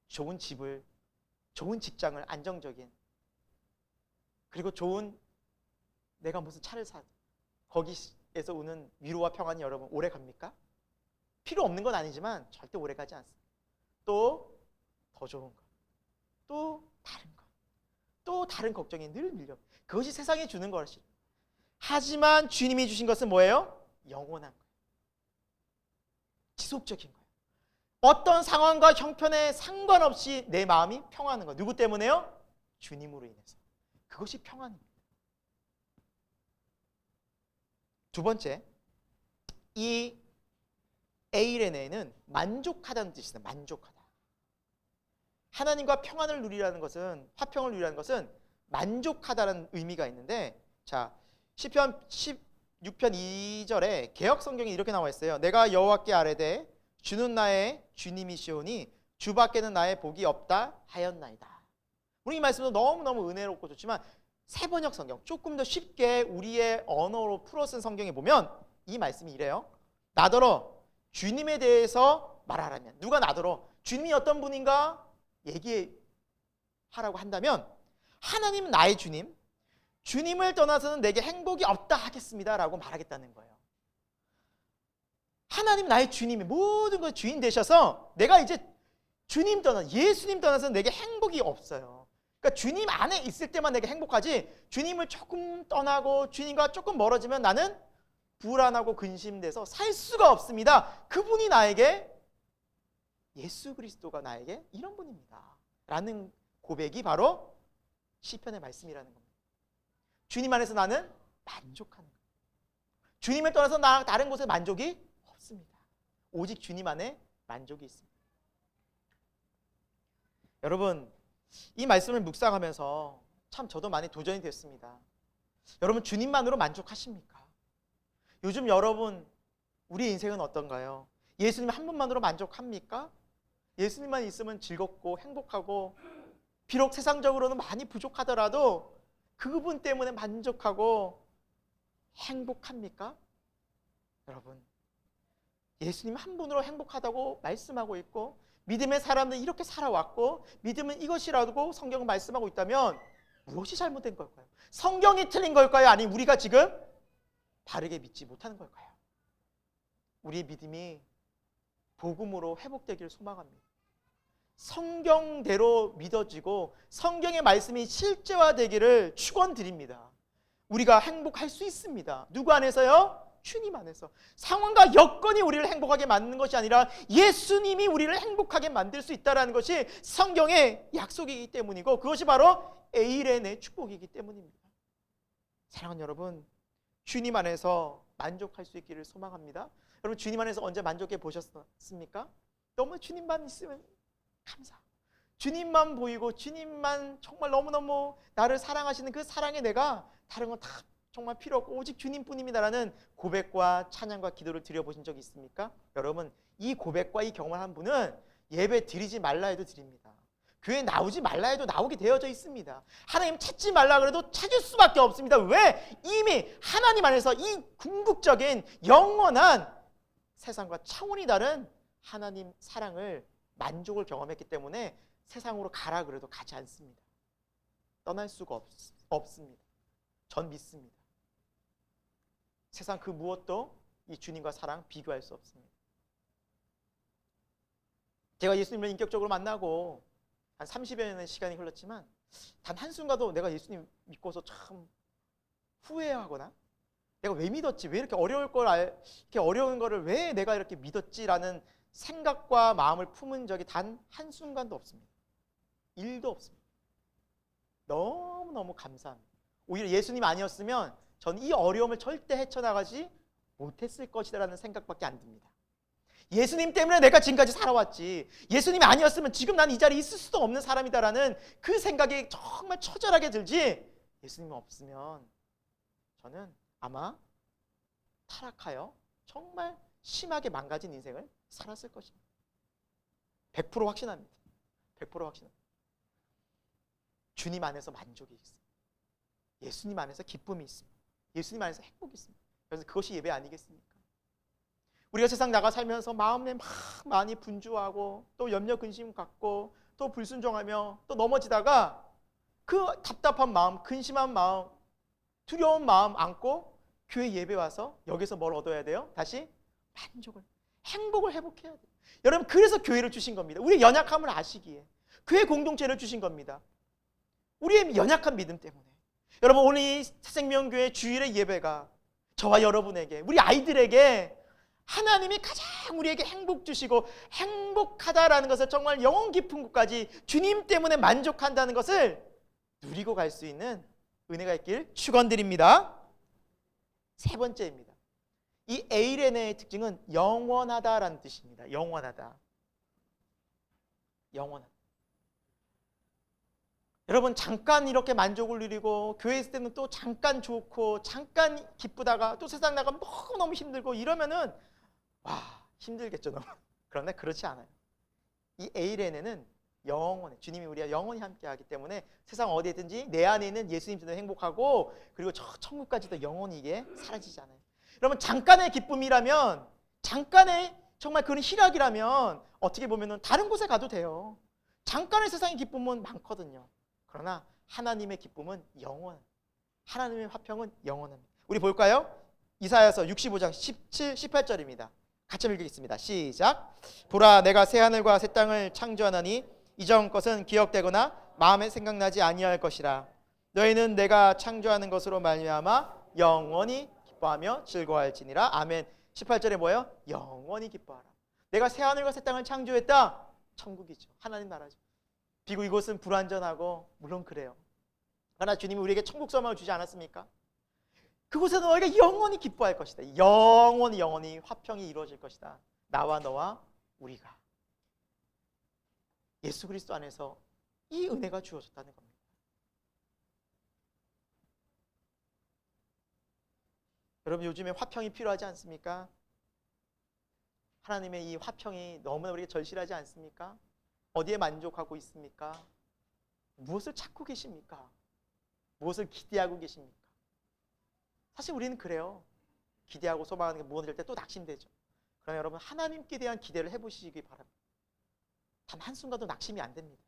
좋은 집을, 좋은 직장을, 안정적인, 그리고 좋은, 내가 무슨 차를 사, 거기에서 오는 위로와 평안이 여러분 오래 갑니까? 필요 없는 건 아니지만 절대 오래 가지 않습니다. 또 더 좋은 것, 또 다른 것, 또 다른 걱정이 늘 밀려. 그것이 세상이 주는 것이. 하지만 주님이 주신 것은 뭐예요? 영원한 거예요. 지속적인 거예요. 어떤 상황과 형편에 상관없이 내 마음이 평안한 거예요. 누구 때문에요? 주님으로 인해서. 그것이 평안입니다. 두 번째, 이 에이레네는 만족하다는 뜻이다. 만족하다. 하나님과 평안을 누리라는 것은, 화평을 누리라는 것은 만족하다는 의미가 있는데, 자, 시편 16편 2절에 개역 성경이 이렇게 나와 있어요. 내가 여호와께 아뢰되 주는 나의 주님이시오니 주밖에는 나의 복이 없다 하였나이다. 우리 이 말씀도 너무너무 은혜롭고 좋지만 세번역 성경, 조금 더 쉽게 우리의 언어로 풀어 쓴 성경에 보면 이 말씀이 이래요. 나더러 주님에 대해서 말하라면, 누가 나더러 주님이 어떤 분인가 얘기하라고 한다면, 하나님은 나의 주님, 주님을 떠나서는 내게 행복이 없다 하겠습니다 라고 말하겠다는 거예요. 하나님 나의 주님이 모든 것 주인 되셔서 내가 이제 주님 떠나, 예수님 떠나서는 내게 행복이 없어요. 그러니까 주님 안에 있을 때만 내게 행복하지, 주님을 조금 떠나고 주님과 조금 멀어지면 나는 불안하고 근심돼서 살 수가 없습니다. 그분이 나에게, 예수 그리스도가 나에게 이런 분입니다 라는 고백이 바로 시편의 말씀이라는 겁니다. 주님 안에서 나는 만족하는 거예요. 주님을 떠나서 나 다른 곳에 만족이 없습니다. 오직 주님 안에 만족이 있습니다. 여러분, 이 말씀을 묵상하면서 참 저도 많이 도전이 됐습니다. 여러분, 주님만으로 만족하십니까? 요즘 여러분, 우리 인생은 어떤가요? 예수님 한 분만으로 만족합니까? 예수님만 있으면 즐겁고 행복하고, 비록 세상적으로는 많이 부족하더라도 그분 때문에 만족하고 행복합니까? 여러분, 예수님 한 분으로 행복하다고 말씀하고 있고, 믿음의 사람들이 이렇게 살아왔고, 믿음은 이것이라고 성경은 말씀하고 있다면 무엇이 잘못된 걸까요? 성경이 틀린 걸까요? 아니면 우리가 지금 바르게 믿지 못하는 걸까요? 우리의 믿음이 복음으로 회복되기를 소망합니다. 성경대로 믿어지고 성경의 말씀이 실제화되기를 축원드립니다. 우리가 행복할 수 있습니다. 누구 안에서요? 주님 안에서. 상황과 여건이 우리를 행복하게 만드는 것이 아니라 예수님이 우리를 행복하게 만들 수 있다는 것이 성경의 약속이기 때문이고, 그것이 바로 에이렌의 축복이기 때문입니다. 사랑하는 여러분, 주님 안에서 만족할 수 있기를 소망합니다. 여러분, 주님 안에서 언제 만족해 보셨습니까? 너무 주님만 있으면 감사. 주님만 보이고 주님만 정말 너무너무 나를 사랑하시는 그 사랑에 내가 다른 건 다 정말 필요 없고 오직 주님뿐입니다라는 고백과 찬양과 기도를 드려보신 적이 있습니까? 여러분, 이 고백과 이 경험을 한 분은 예배 드리지 말라 해도 드립니다. 교회 나오지 말라 해도 나오게 되어져 있습니다. 하나님 찾지 말라 그래도 찾을 수밖에 없습니다. 왜? 이미 하나님 안에서 이 궁극적인 영원한 세상과 차원이 다른 하나님 사랑을, 만족을 경험했기 때문에 세상으로 가라 그래도 가지 않습니다. 떠날 수가 없습니다. 전 믿습니다. 세상 그 무엇도 이 주님과 사랑 비교할 수 없습니다. 제가 예수님을 인격적으로 만나고 한 30여 년의 시간이 흘렀지만 단 한순간도 내가 예수님 믿고서 참 후회하거나 내가 왜 믿었지? 왜 이렇게 이렇게 어려운 거를 왜 내가 이렇게 믿었지라는 생각과 마음을 품은 적이 단 한순간도 없습니다. 1도 없습니다. 너무너무 감사합니다. 오히려 예수님 아니었으면 전 이 어려움을 절대 헤쳐나가지 못했을 것이라는 생각밖에 안 듭니다. 예수님 때문에 내가 지금까지 살아왔지, 예수님이 아니었으면 지금 난 이 자리에 있을 수도 없는 사람이다라는 그 생각이 정말 처절하게 들지, 예수님이 없으면 저는 아마 타락하여 정말 심하게 망가진 인생을 살았을 것입니다. 100% 확신합니다. 100% 확신합니다. 주님 안에서 만족이 있습니다. 예수님 안에서 기쁨이 있습니다. 예수님 안에서 행복이 있습니다. 그래서 그것이 예배 아니겠습니까? 우리가 세상 나가 살면서 마음에 막 많이 분주하고 또 염려 근심 갖고 또 불순종하며 또 넘어지다가 그 답답한 마음, 근심한 마음, 두려운 마음 안고 교회 예배 와서 여기서 뭘 얻어야 돼요? 다시 만족을, 행복을 회복해야 돼요. 여러분, 그래서 교회를 주신 겁니다. 우리의 연약함을 아시기에 교회 공동체를 주신 겁니다. 우리의 연약한 믿음 때문에. 여러분, 오늘 이 새생명교회 주일의 예배가 저와 여러분에게, 우리 아이들에게 하나님이 가장 우리에게 행복 주시고 행복하다라는 것을 정말 영혼 깊은 곳까지 주님 때문에 만족한다는 것을 누리고 갈 수 있는 은혜가 있길 축원드립니다. 세 번째입니다. 이 에이레네의 특징은 영원하다라는 뜻입니다. 영원하다. 영원하다. 여러분, 잠깐 이렇게 만족을 누리고 교회에 있을 때는 또 잠깐 좋고 잠깐 기쁘다가 또 세상 나가면 너무 힘들고 이러면은 와, 힘들겠죠 너무. 그런데 그렇지 않아요. 이 에이레네는 영원해. 주님이 우리와 영원히 함께하기 때문에 세상 어디에든지 내 안에 있는 예수님도 행복하고 그리고 저 천국까지도 영원히 이게 사라지지 않아요. 여러분, 잠깐의 기쁨이라면, 잠깐의 정말 그런 희락이라면 어떻게 보면은 다른 곳에 가도 돼요. 잠깐의 세상의 기쁨은 많거든요. 그러나 하나님의 기쁨은 영원, 하나님의 화평은 영원합니다. 우리 볼까요? 이사야서 65장 17, 18절입니다. 같이 읽겠습니다. 시작. 보라, 내가 새 하늘과 새 땅을 창조하나니 이전 것은 기억되거나 마음에 생각나지 아니할 것이라. 너희는 내가 창조하는 것으로 말미암아 영원히 기뻐하며 즐거워할지니라. 아멘. 18절에 뭐예요? 영원히 기뻐하라. 내가 새 하늘과 새 땅을 창조했다. 천국이죠. 하나님 나라죠. 비고 이곳은 불완전하고 물론 그래요. 그러나 주님이 우리에게 천국 소망을 주지 않았습니까? 그곳에서 너희가 영원히 기뻐할 것이다. 영원히 화평이 이루어질 것이다. 나와 너와 우리가. 예수 그리스도 안에서 이 은혜가 주어졌다는 겁니다. 여러분, 요즘에 화평이 필요하지 않습니까? 하나님의 이 화평이 너무나 우리에게 절실하지 않습니까? 어디에 만족하고 있습니까? 무엇을 찾고 계십니까? 무엇을 기대하고 계십니까? 사실 우리는 그래요. 기대하고 소망하는 게 무엇일 때 또 낙심되죠. 그러나 여러분, 하나님께 대한 기대를 해보시기 바랍니다. 단 한순간도 낙심이 안 됩니다.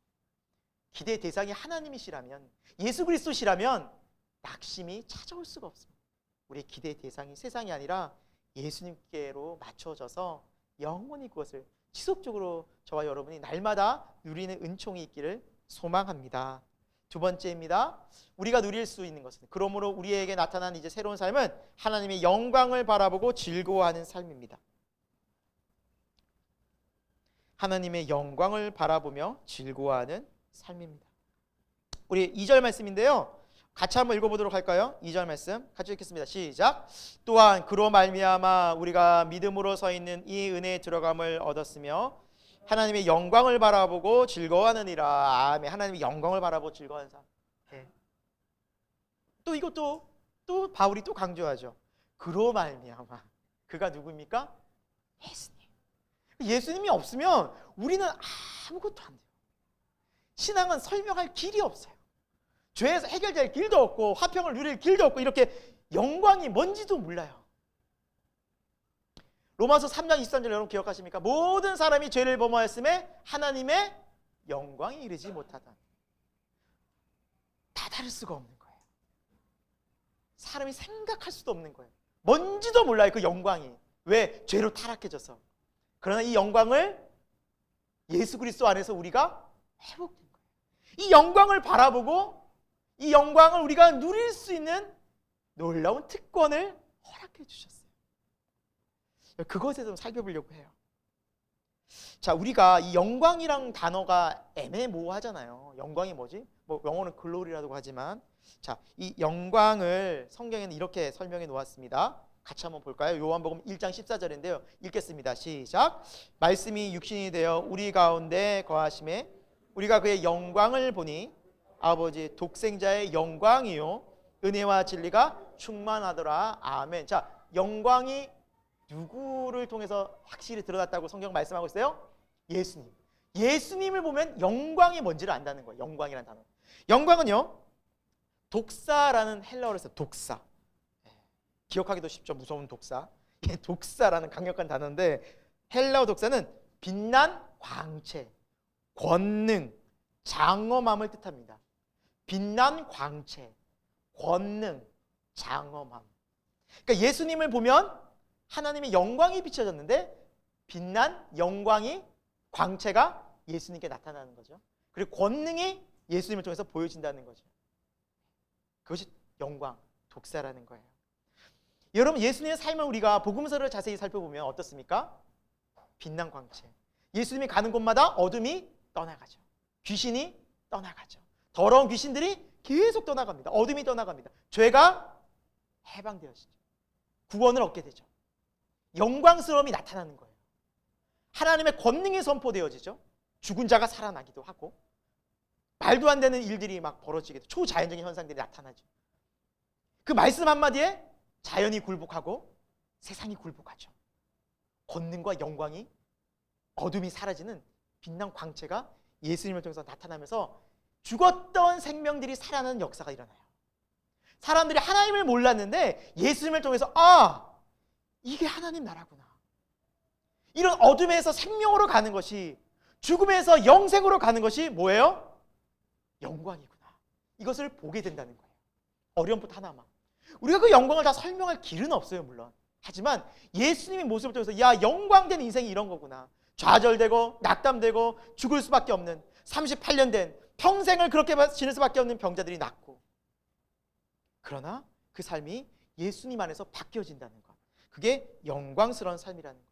기대의 대상이 하나님이시라면, 예수 그리스도시라면 낙심이 찾아올 수가 없습니다. 우리의 기대의 대상이 세상이 아니라 예수님께로 맞춰져서 영원히 그것을 지속적으로 저와 여러분이 날마다 누리는 은총이 있기를 소망합니다. 두 번째입니다. 우리가 누릴 수 있는 것은, 그러므로 우리에게 나타난 이제 새로운 삶은 하나님의 영광을 바라보고 즐거워하는 삶입니다. 하나님의 영광을 바라보며 즐거워하는 삶입니다. 우리 2절 말씀인데요, 같이 한번 읽어보도록 할까요? 2절 말씀 같이 읽겠습니다. 시작. 또한 그로 말미암아 우리가 믿음으로 서 있는 이 은혜에 들어감을 얻었으며 하나님의 영광을 바라보고 즐거워하느니라. 아멘. 하나님의 영광을 바라보고 즐거워하는 삶. 네. 또 이것도 또 바울이 또 강조하죠. 그로 말미암아. 그가 누구입니까? 예수님. 예수님이 없으면 우리는 아무것도 안 돼요. 신앙은 설명할 길이 없어요. 죄에서 해결될 길도 없고 화평을 누릴 길도 없고 이렇게 영광이 뭔지도 몰라요. 로마서 3장 23절 여러분 기억하십니까? 모든 사람이 죄를 범하였음에 하나님의 영광에 이르지 못하다. 다다를 수가 없는 거예요. 사람이 생각할 수도 없는 거예요. 뭔지도 몰라요, 그 영광이. 왜? 죄로 타락해져서. 그러나 이 영광을 예수 그리스도 안에서 우리가 회복된 거예요. 이 영광을 바라보고 이 영광을 우리가 누릴 수 있는 놀라운 특권을 허락해 주셨어요. 그것에 좀 살펴보려고 해요. 자, 우리가 이 영광이란 단어가 애매모호하잖아요. 영광이 뭐지? 뭐 영어는 글로리라고 하지만, 자, 이 영광을 성경에는 이렇게 설명해 놓았습니다. 같이 한번 볼까요? 요한복음 1장 14절인데요. 읽겠습니다. 시작. 말씀이 육신이 되어 우리 가운데 거하심에 우리가 그의 영광을 보니 아버지 독생자의 영광이요 은혜와 진리가 충만하더라. 아멘. 자, 영광이 누구를 통해서 확실히 드러났다고 성경 말씀하고 있어요? 예수님. 예수님을 보면 영광이 뭔지를 안다는 거예요. 영광이라는 단어. 영광은요, 독사라는 헬라어로 해서 독사. 기억하기도 쉽죠. 무서운 독사. 독사라는 강력한 단어인데, 헬라어 독사는 빛난 광채, 권능, 장엄함을 뜻합니다. 빛난 광채, 권능, 장엄함. 그러니까 예수님을 보면 하나님의 영광이 비춰졌는데 빛난 영광이, 광채가 예수님께 나타나는 거죠. 그리고 권능이 예수님을 통해서 보여진다는 거죠. 그것이 영광, 독사라는 거예요. 여러분, 예수님의 삶을 우리가 복음서를 자세히 살펴보면 어떻습니까? 빛난 광채. 예수님이 가는 곳마다 어둠이 떠나가죠. 귀신이 떠나가죠. 더러운 귀신들이 계속 떠나갑니다. 어둠이 떠나갑니다. 죄가 해방되어지죠. 구원을 얻게 되죠. 영광스러움이 나타나는 거예요. 하나님의 권능이 선포되어지죠. 죽은 자가 살아나기도 하고, 말도 안 되는 일들이 막 벌어지게, 초자연적인 현상들이 나타나죠. 그 말씀 한마디에 자연이 굴복하고 세상이 굴복하죠. 권능과 영광이, 어둠이 사라지는 빛난 광채가 예수님을 통해서 나타나면서 죽었던 생명들이 살아나는 역사가 일어나요. 사람들이 하나님을 몰랐는데 예수님을 통해서 이게 하나님 나라구나. 이런 어둠에서 생명으로 가는 것이, 죽음에서 영생으로 가는 것이 뭐예요? 영광이구나. 이것을 보게 된다는 거예요. 어려움부터 하나만. 우리가 그 영광을 다 설명할 길은 없어요, 물론. 하지만 예수님의 모습을 통해서 영광된 인생이 이런 거구나. 좌절되고 낙담되고 죽을 수밖에 없는 38년 된, 평생을 그렇게 지낼 수밖에 없는 병자들이 낫고, 그러나 그 삶이 예수님 안에서 바뀌어진다는 것. 그게 영광스러운 삶이라는 거예요.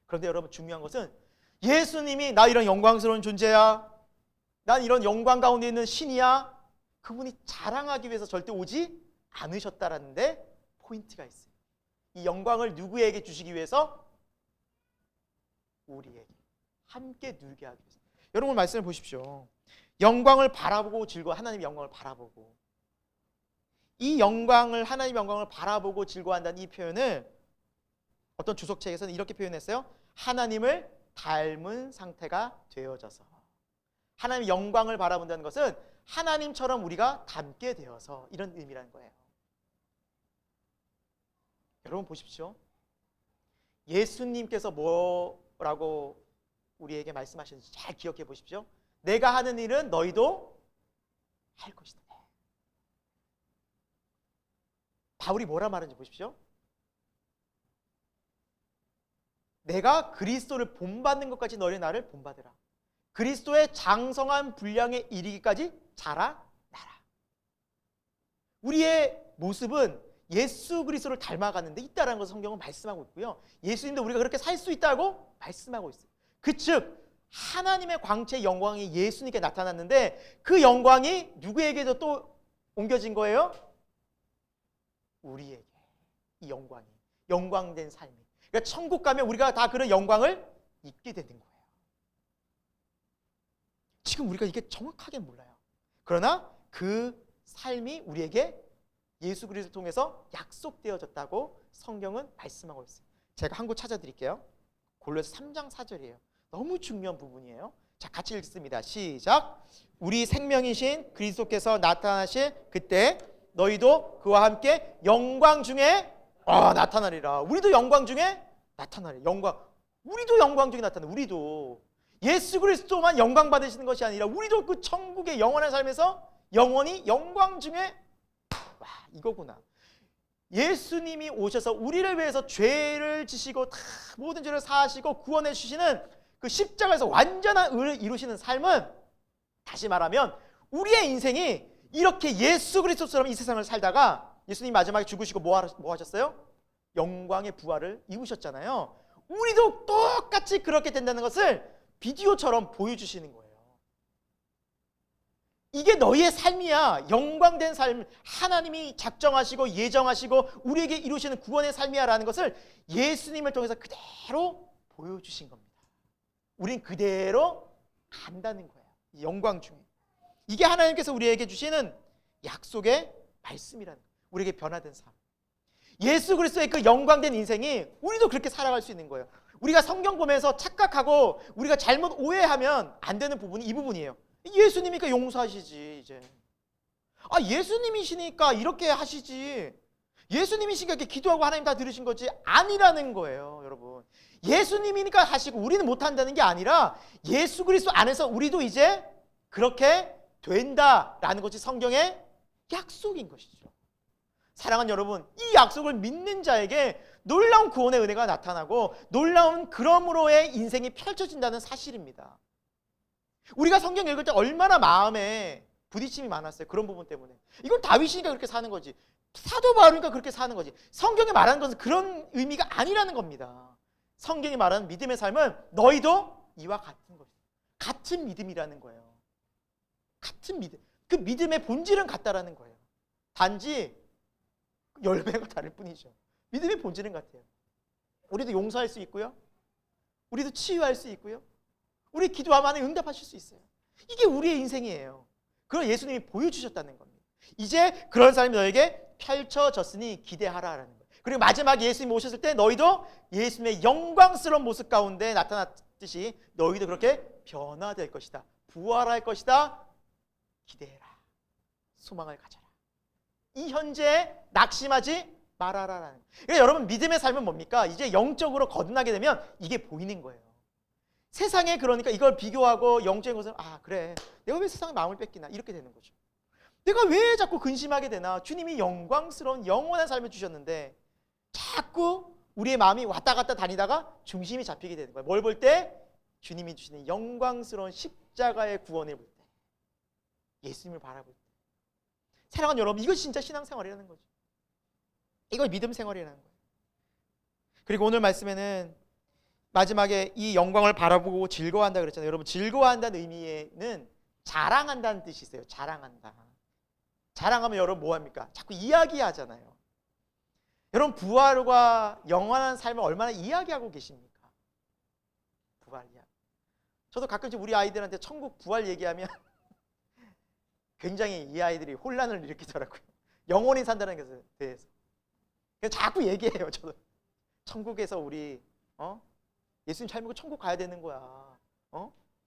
그런데 여러분, 중요한 것은 예수님이 나 이런 영광스러운 존재야, 난 이런 영광 가운데 있는 신이야, 그분이 자랑하기 위해서 절대 오지 않으셨다라는데 포인트가 있어요. 이 영광을 누구에게 주시기 위해서? 우리에게 함께 누리게 하기 위해서. 여러분, 말씀을 보십시오. 영광을 바라보고 즐거워, 하나님의 영광을 바라보고, 이 영광을, 하나님의 영광을 바라보고 즐거워한다는 이 표현을 어떤 주석책에서는 이렇게 표현했어요. 하나님을 닮은 상태가 되어져서. 하나님의 영광을 바라본다는 것은 하나님처럼 우리가 닮게 되어서, 이런 의미라는 거예요. 여러분 보십시오. 예수님께서 뭐라고 우리에게 말씀하셨는지 잘 기억해 보십시오. 내가 하는 일은 너희도 할 것이다. 바울이 뭐라 말하는지 보십시오. 내가 그리스도를 본받는 것까지 너희 나를 본받으라. 그리스도의 장성한 분량에 이르기까지 자라나라. 우리의 모습은 예수 그리스도를 닮아가는데 있다라는 것을 성경은 말씀하고 있고요. 예수님도 우리가 그렇게 살 수 있다고 말씀하고 있어요. 즉 하나님의 광채의 영광이 예수님께 나타났는데 그 영광이 누구에게도 또 옮겨진 거예요? 우리에게. 이 영광이, 영광된 삶이. 그러니까 천국 가면 우리가 다 그런 영광을 입게 되는 거예요. 지금 우리가 이게 정확하게 몰라요. 그러나 그 삶이 우리에게 예수 그리스도를 통해서 약속되어졌다고 성경은 말씀하고 있어요. 제가 한 곳 찾아드릴게요. 골로새 3장 4절이에요. 너무 중요한 부분이에요. 자, 같이 읽습니다. 시작. 우리 생명이신 그리스도께서 나타나실 그때 너희도 그와 함께 영광 중에 나타나리라. 우리도 영광 중에 나타나리. 영광. 우리도 영광 중에 나타나. 우리도 예수 그리스도만 영광 받으시는 것이 아니라 우리도 그 천국의 영원한 삶에서 영원히 영광 중에 이거구나. 예수님이 오셔서 우리를 위해서 죄를 지시고 다 모든 죄를 사하시고 구원해 주시는 그 십자가에서 완전한 의를 이루시는 삶은, 다시 말하면 우리의 인생이 이렇게 예수 그리스도처럼 이 세상을 살다가 예수님이 마지막에 죽으시고 뭐 하셨어요? 영광의 부활을 이루셨잖아요. 우리도 똑같이 그렇게 된다는 것을 비디오처럼 보여주시는 거예요. 이게 너희의 삶이야. 영광된 삶, 하나님이 작정하시고 예정하시고 우리에게 이루시는 구원의 삶이야 라는 것을 예수님을 통해서 그대로 보여주신 겁니다. 우린 그대로 간다는 거예요. 이 영광 중에. 이게 하나님께서 우리에게 주시는 약속의 말씀이라는 거예요. 우리에게 변화된 삶. 예수 그리스도의 그 영광된 인생이 우리도 그렇게 살아갈 수 있는 거예요. 우리가 성경 보면서 착각하고 우리가 잘못 오해하면 안 되는 부분이 이 부분이에요. 예수님이니까 용서하시지 이제. 아, 예수님이시니까 이렇게 하시지. 예수님이시니까 이렇게 기도하고 하나님 다 들으신 거지. 아니라는 거예요, 여러분. 예수님이니까 하시고 우리는 못한다는 게 아니라 예수 그리스도 안에서 우리도 이제 그렇게 된다라는 것이 성경의 약속인 것이죠. 사랑하는 여러분, 이 약속을 믿는 자에게 놀라운 구원의 은혜가 나타나고 놀라운 그러므로의 인생이 펼쳐진다는 사실입니다. 우리가 성경 읽을 때 얼마나 마음에 부딪힘이 많았어요. 그런 부분 때문에. 이건 다윗이니까 그렇게 사는 거지. 사도 바울이니까 그렇게 사는 거지. 성경이 말하는 것은 그런 의미가 아니라는 겁니다. 성경이 말하는 믿음의 삶은 너희도 이와 같은 것이에요. 같은 믿음이라는 거예요. 같은 믿음. 그 믿음의 본질은 같다라는 거예요. 단지 열매가 다를 뿐이죠. 믿음의 본질은 같아요. 우리도 용서할 수 있고요. 우리도 치유할 수 있고요. 우리 기도하면 하나님 응답하실 수 있어요. 이게 우리의 인생이에요. 그걸 예수님이 보여주셨다는 겁니다. 이제 그런 삶이 너에게 펼쳐졌으니 기대하라라는 거예요. 그리고 마지막에 예수님이 오셨을 때 너희도 예수님의 영광스러운 모습 가운데 나타났듯이 너희도 그렇게 변화될 것이다. 부활할 것이다. 기대해라. 소망을 가져라. 이 현재에 낙심하지 말아라라는 거예요. 그러니까 여러분, 믿음의 삶은 뭡니까? 이제 영적으로 거듭나게 되면 이게 보이는 거예요. 세상에 그러니까 이걸 비교하고 영적인 것을 그래 내가 왜 세상에 마음을 뺏기나 이렇게 되는 거죠. 내가 왜 자꾸 근심하게 되나. 주님이 영광스러운 영원한 삶을 주셨는데 자꾸 우리의 마음이 왔다 갔다 다니다가 중심이 잡히게 되는 거예요. 뭘 볼 때? 주님이 주시는 영광스러운 십자가의 구원을 볼 때, 예수님을 바라볼 때. 사랑하는 여러분, 이것이 진짜 신앙생활이라는 거죠. 이걸 믿음 생활이라는 거예요. 그리고 오늘 말씀에는 마지막에 이 영광을 바라보고 즐거워한다 그랬잖아요. 여러분, 즐거워한다는 의미에는 자랑한다는 뜻이 있어요. 자랑한다. 자랑하면 여러분 뭐합니까? 자꾸 이야기하잖아요. 여러분, 부활과 영원한 삶을 얼마나 이야기하고 계십니까? 부활 이야기. 저도 가끔씩 우리 아이들한테 천국 부활 얘기하면 굉장히 이 아이들이 혼란을 일으키더라고요. 영원히 산다는 것에 대해서. 그래서 자꾸 얘기해요. 저도 천국에서 우리 예수님 잘 믿고 천국 가야 되는 거야.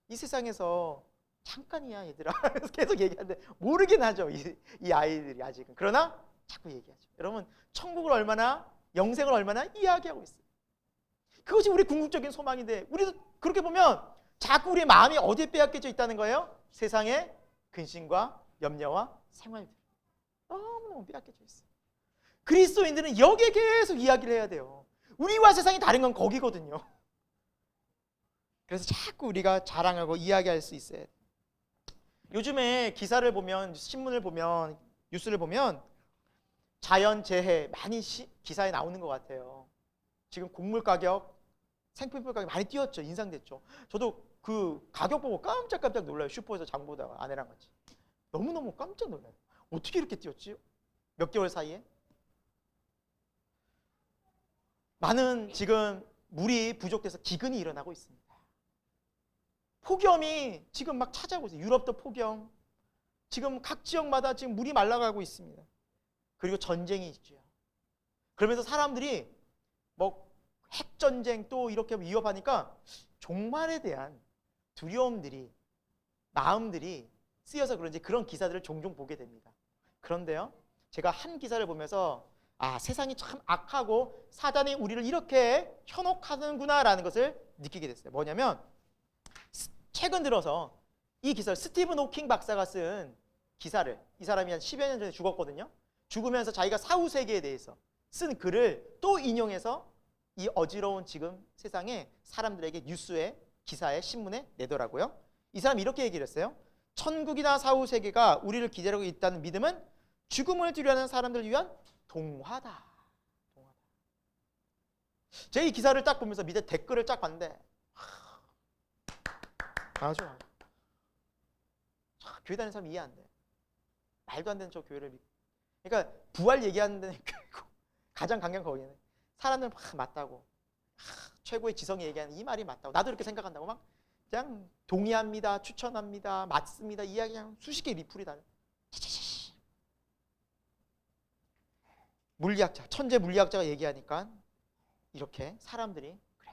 이 세상에서 잠깐이야 얘들아. 그래서 계속 얘기하는데 모르긴 하죠. 이 아이들이 아직은. 그러나 자꾸 얘기하죠. 여러분, 천국을 얼마나, 영생을 얼마나 이야기하고 있어요. 그것이 우리 궁극적인 소망인데 우리도 그렇게 보면 자꾸 우리의 마음이 어디에 빼앗겨져 있다는 거예요? 세상의 근심과 염려와 생활들. 너무너무 빼앗겨져 있어요. 그리스도인들은 여기에 계속 이야기를 해야 돼요. 우리와 세상이 다른 건 거기거든요. 그래서 자꾸 우리가 자랑하고 이야기할 수 있어요. 요즘에 기사를 보면, 신문을 보면, 뉴스를 보면 자연재해 많이 기사에 나오는 것 같아요. 지금 곡물 가격, 생필품 가격 많이 뛰었죠. 인상됐죠. 저도 그 가격 보고 깜짝깜짝 놀라요. 슈퍼에서 장 보다가 아내랑 같이. 너무너무 깜짝 놀라요. 어떻게 이렇게 뛰었지? 몇 개월 사이에? 많은 지금 물이 부족돼서 기근이 일어나고 있습니다. 폭염이 지금 막 찾아오고 있어요. 유럽도 폭염. 지금 각 지역마다 지금 물이 말라가고 있습니다. 그리고 전쟁이 있죠. 그러면서 사람들이 뭐 핵전쟁 또 이렇게 위협하니까 종말에 대한 두려움들이, 마음들이 쓰여서 그런지 그런 기사들을 종종 보게 됩니다. 그런데요, 제가 한 기사를 보면서 세상이 참 악하고 사단이 우리를 이렇게 현혹하는구나라는 것을 느끼게 됐어요. 뭐냐면 최근 들어서 이 기사를 스티븐 호킹 박사가 쓴 기사를, 이 사람이 한 10여 년 전에 죽었거든요. 죽으면서 자기가 사후세계에 대해서 쓴 글을 또 인용해서 이 어지러운 지금 세상에 사람들에게 뉴스에, 기사에, 신문에 내더라고요. 이 사람이 이렇게 얘기를 했어요. 천국이나 사후 세계가 우리를 기다리고 있다는 믿음은 죽음을 두려워하는 사람들을 위한 동화다. 제가 이 기사를 딱 보면서 밑에 댓글을 쫙 봤는데 아주 교회 다니는 사람 이해 안 돼. 말도 안 되는 저 교회를 믿고. 그러니까 부활 얘기하는 데는 교회고 가장 강경 거기는 사람들 막 맞다고 최고의 지성이 얘기하는 이 말이 맞다고 나도 이렇게 생각한다고 막 그냥 동의합니다, 추천합니다, 맞습니다 이야기 그냥 수십 개 리플이 다. 물리학자, 천재 물리학자가 얘기하니까 이렇게 사람들이 그래.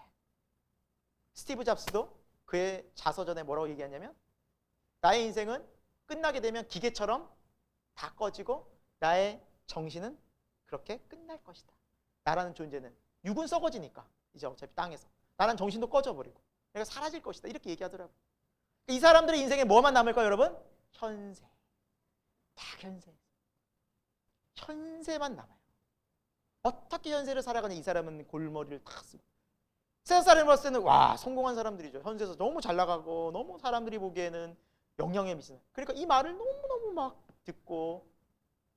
스티브 잡스도 그의 자서전에 뭐라고 얘기하냐면 나의 인생은 끝나게 되면 기계처럼 다 꺼지고 나의 정신은 그렇게 끝날 것이다. 나라는 존재는 육은 썩어지니까 이제 어차피 땅에서 나라는 정신도 꺼져버리고 내가 사라질 것이다. 이렇게 얘기하더라고요. 이 사람들의 인생에 뭐만 남을까요, 여러분? 현세. 딱 현세. 현세만 남아요. 어떻게 현세를 살아가냐. 이 사람은 골머리를 탁 쓰고. 세상 사람이 봤을 때는 와 성공한 사람들이죠. 현세에서 너무 잘 나가고 너무 사람들이 보기에는 영향에 미치는. 그러니까 이 말을 너무너무 막 듣고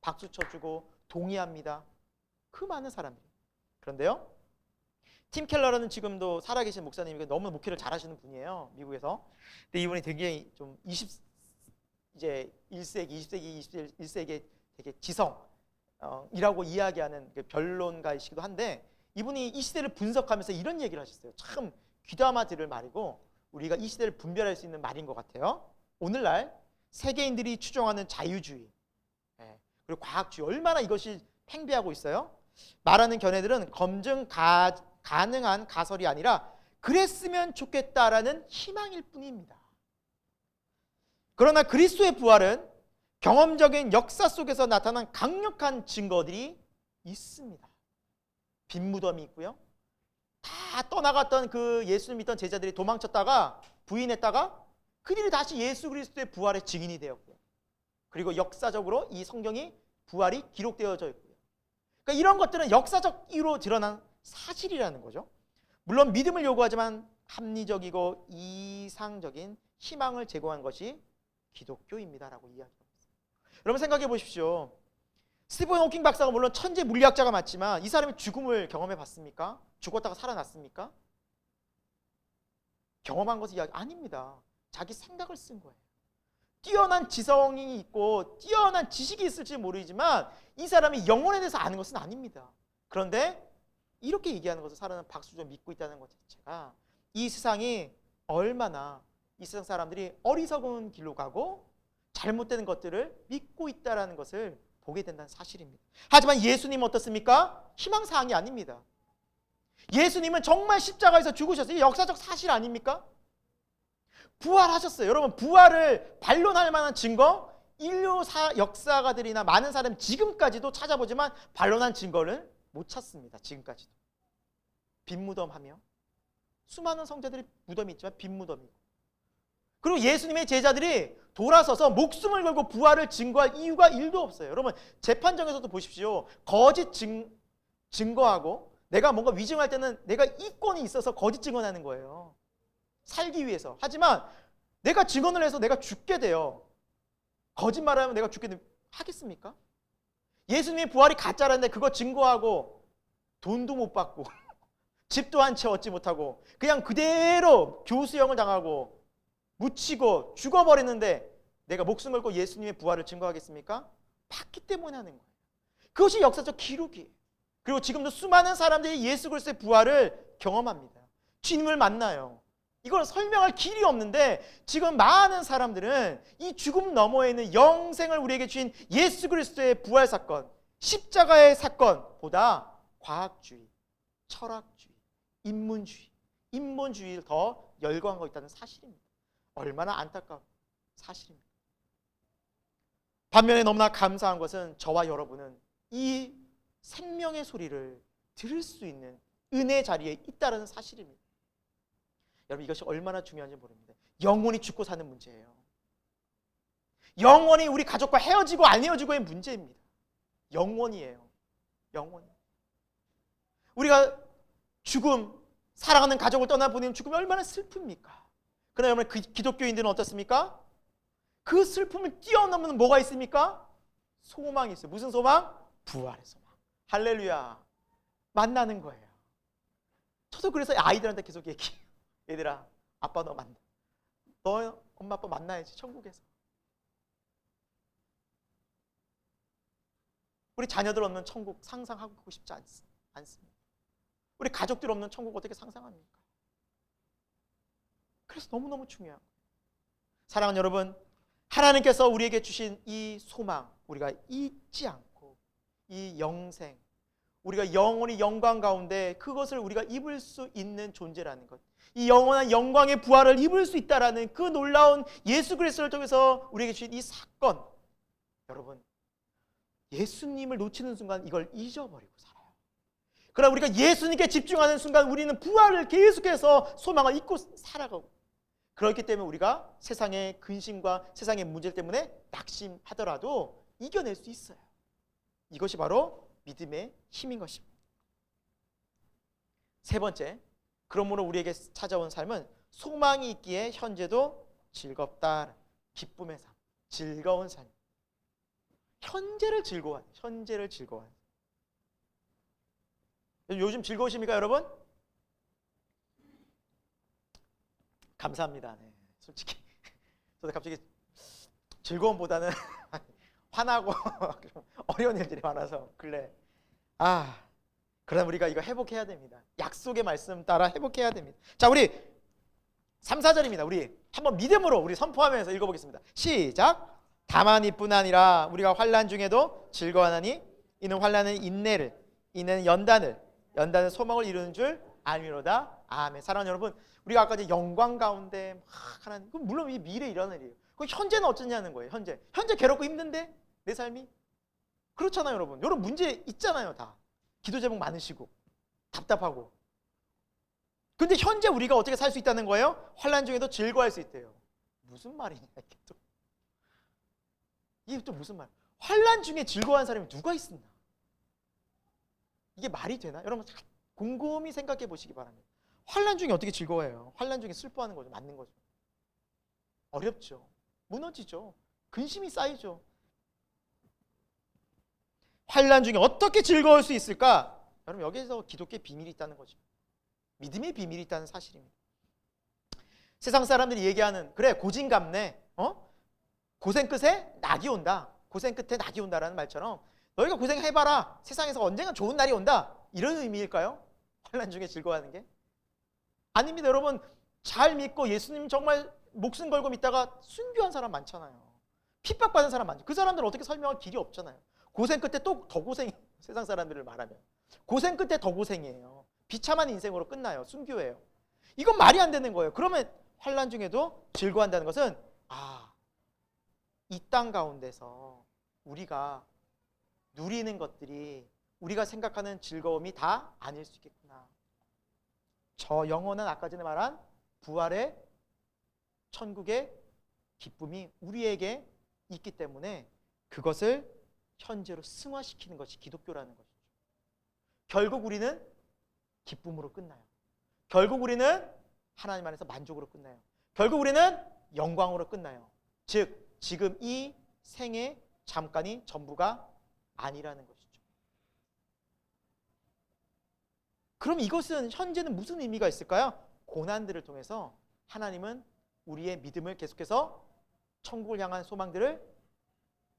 박수 쳐주고 동의합니다. 그 많은 사람들이. 그런데요. 팀 켈러는 지금도 살아계신 목사님이고 너무 목회를 잘하시는 분이에요. 미국에서. 근데 이분이 굉장히 좀 이제 1세기, 20세기, 21세기에 되게 지성이라고 이야기하는 그 변론가이시기도 한데 이분이 이 시대를 분석하면서 이런 얘기를 하셨어요. 참 귀담아 들을 말이고 우리가 이 시대를 분별할 수 있는 말인 것 같아요. 오늘날 세계인들이 추종하는 자유주의 그리고 과학주의 얼마나 이것이 팽배하고 있어요. 말하는 견해들은 검증 가능한 가설이 아니라 그랬으면 좋겠다라는 희망일 뿐입니다. 그러나 그리스도의 부활은 경험적인 역사 속에서 나타난 강력한 증거들이 있습니다. 빈 무덤이 있고요. 다 떠나갔던 그 예수를 믿던 제자들이 도망쳤다가 부인했다가 그들이 다시 예수 그리스도의 부활의 증인이 되었고요. 그리고 역사적으로 이 성경이 부활이 기록되어져 있고요. 그러니까 이런 것들은 역사적 이유로 드러난 사실이라는 거죠. 물론 믿음을 요구하지만 합리적이고 이상적인 희망을 제공한 것이 기독교입니다라고 이야기합니다. 여러분 생각해 보십시오. 스티븐 호킹 박사가 물론 천재 물리학자가 맞지만 이 사람이 죽음을 경험해 봤습니까? 죽었다가 살아났습니까? 경험한 것이 이야기 아닙니다. 자기 생각을 쓴 거예요. 뛰어난 지성이 있고 뛰어난 지식이 있을지 모르지만 이 사람이 영혼에 대해서 아는 것은 아닙니다. 그런데 이렇게 얘기하는 것을 사람은 박수로 믿고 있다는 것 자체가 이 세상이 얼마나 이 세상 사람들이 어리석은 길로 가고 잘못된 것들을 믿고 있다는 것을 보게 된다는 사실입니다. 하지만 예수님은 어떻습니까? 희망사항이 아닙니다. 예수님은 정말 십자가에서 죽으셨어요. 이게 역사적 사실 아닙니까? 부활하셨어요. 여러분 부활을 반론할 만한 증거 인류 역사가들이나 많은 사람 지금까지도 찾아보지만 반론한 증거를 못 찾습니다. 지금까지도. 빈 무덤하며 수많은 성자들이 무덤이 있지만 빈 무덤이고 그리고 예수님의 제자들이 돌아서서 목숨을 걸고 부활을 증거할 이유가 1도 없어요. 여러분 재판정에서도 보십시오. 거짓 증거하고 내가 뭔가 위증할 때는 내가 이권이 있어서 거짓 증언하는 거예요. 살기 위해서. 하지만 내가 증언을 해서 내가 죽게 돼요. 거짓말하면 내가 죽게 하겠습니까? 예수님의 부활이 가짜라는데 그거 증거하고 돈도 못 받고 집도 한 채 얻지 못하고 그냥 그대로 교수형을 당하고 묻히고 죽어버리는데 내가 목숨 걸고 예수님의 부활을 증거하겠습니까? 봤기 때문에 하는 거예요. 그것이 역사적 기록이에요. 그리고 지금도 수많은 사람들이 예수 그리스도의 부활을 경험합니다. 주님을 만나요. 이걸 설명할 길이 없는데 지금 많은 사람들은 이 죽음 너머에 있는 영생을 우리에게 주신 예수 그리스도의 부활 사건, 십자가의 사건보다 과학주의, 철학주의, 인본주의를 더 열광하고 있다는 사실입니다. 얼마나 안타까운 사실입니다. 반면에 너무나 감사한 것은 저와 여러분은 이 생명의 소리를 들을 수 있는 은혜 자리에 있다는 사실입니다. 여러분 이것이 얼마나 중요한지 모릅니다. 영원히 죽고 사는 문제예요. 영원히 우리 가족과 헤어지고 안 헤어지고의 문제입니다. 영원이에요. 영원히. 우리가 죽음, 사랑하는 가족을 떠나보내는 죽음이 얼마나 슬픕니까? 그러나 여러분, 기독교인들은 어떻습니까? 그 슬픔을 뛰어넘는 뭐가 있습니까? 소망이 있어요. 무슨 소망? 부활의 소망. 할렐루야. 만나는 거예요. 저도 그래서 아이들한테 계속 얘기해요. 얘들아, 아빠 너 만나. 너 엄마 아빠 만나야지, 천국에서. 우리 자녀들 없는 천국 상상하고 싶지 않습니다. 우리 가족들 없는 천국 어떻게 상상합니까? 그래서 너무너무 중요한 거예요. 사랑하는 여러분, 하나님께서 우리에게 주신 이 소망, 우리가 잊지 않고 이 영생, 우리가 영원히 영광 가운데 그것을 우리가 입을 수 있는 존재라는 것, 이 영원한 영광의 부활을 입을 수 있다라는 그 놀라운 예수 그리스도를 통해서 우리에게 주신 이 사건, 여러분, 예수님을 놓치는 순간 이걸 잊어버리고 살아요. 그러나 우리가 예수님께 집중하는 순간 우리는 부활을 계속해서 소망을 잊고 살아가고, 그렇기 때문에 우리가 세상의 근심과 세상의 문제 때문에 낙심하더라도 이겨낼 수 있어요. 이것이 바로 믿음의 힘인 것입니다. 세 번째, 그러므로 우리에게 찾아온 삶은 소망이 있기에 현재도 즐겁다. 기쁨의 삶, 즐거운 삶. 현재를 즐거워하는, 현재를 즐거워하는. 요즘 즐거우십니까, 여러분? 감사합니다. 네, 솔직히 저도 갑자기 즐거움보다는 화나고 좀 어려운 일들이 많아서 근래 그러나 우리가 이거 회복해야 됩니다. 약속의 말씀 따라 회복해야 됩니다. 자, 우리 3, 4절입니다. 우리 한번 믿음으로 우리 선포하면서 읽어보겠습니다. 시작. 다만 이뿐 아니라 우리가 환난 중에도 즐거워하나니 이는 환난은 인내를, 이는 연단을 소망을 이루는 줄 알미로다. 아멘. 사랑하는 여러분, 우리가 아까 이제 영광 가운데 막 하나님, 물론 이 미래 이런 일이에요. 그 현재는 어쩌냐는 거예요. 현재 괴롭고 힘든데 내 삶이 그렇잖아요, 여러분. 여러분 문제 있잖아요, 다. 기도 제목 많으시고 답답하고. 근데 현재 우리가 어떻게 살 수 있다는 거예요? 환난 중에도 즐거워할 수 있대요. 무슨 말이냐 이게 또 무슨 말? 환난 중에 즐거워하는 사람이 누가 있었나? 이게 말이 되나? 여러분 곰곰이 생각해 보시기 바랍니다. 환난 중에 어떻게 즐거워해요? 환난 중에 슬퍼하는 거죠. 맞는 거죠. 어렵죠. 무너지죠. 근심이 쌓이죠. 환난 중에 어떻게 즐거울 수 있을까? 여러분 여기에서 기독교의 비밀이 있다는 거죠. 믿음의 비밀이 있다는 사실입니다. 세상 사람들이 얘기하는 그래 고진감래, 고생 끝에 낙이 온다. 고생 끝에 낙이 온다라는 말처럼 너희가 고생해봐라. 세상에서 언젠가 좋은 날이 온다. 이런 의미일까요? 환난 중에 즐거워하는 게? 아닙니다. 여러분 잘 믿고 예수님 정말 목숨 걸고 믿다가 순교한 사람 많잖아요. 핍박받은 사람 많죠. 그 사람들은 어떻게 설명할 길이 없잖아요. 고생 끝에 또 더 고생이에요. 세상 사람들을 말하면 고생 끝에 더 고생이에요. 비참한 인생으로 끝나요. 순교예요. 이건 말이 안 되는 거예요. 그러면 환난 중에도 즐거워한다는 것은 이 땅 가운데서 우리가 누리는 것들이 우리가 생각하는 즐거움이 다 아닐 수 있겠구나. 저 영원한 아까 전에 말한 부활의 천국의 기쁨이 우리에게 있기 때문에 그것을 현재로 승화시키는 것이 기독교라는 것이죠. 결국 우리는 기쁨으로 끝나요. 결국 우리는 하나님 안에서 만족으로 끝나요. 결국 우리는 영광으로 끝나요. 즉 지금 이 생의 잠깐이 전부가 아니라는 것이죠. 그럼 이것은 현재는 무슨 의미가 있을까요? 고난들을 통해서 하나님은 우리의 믿음을 계속해서 천국을 향한 소망들을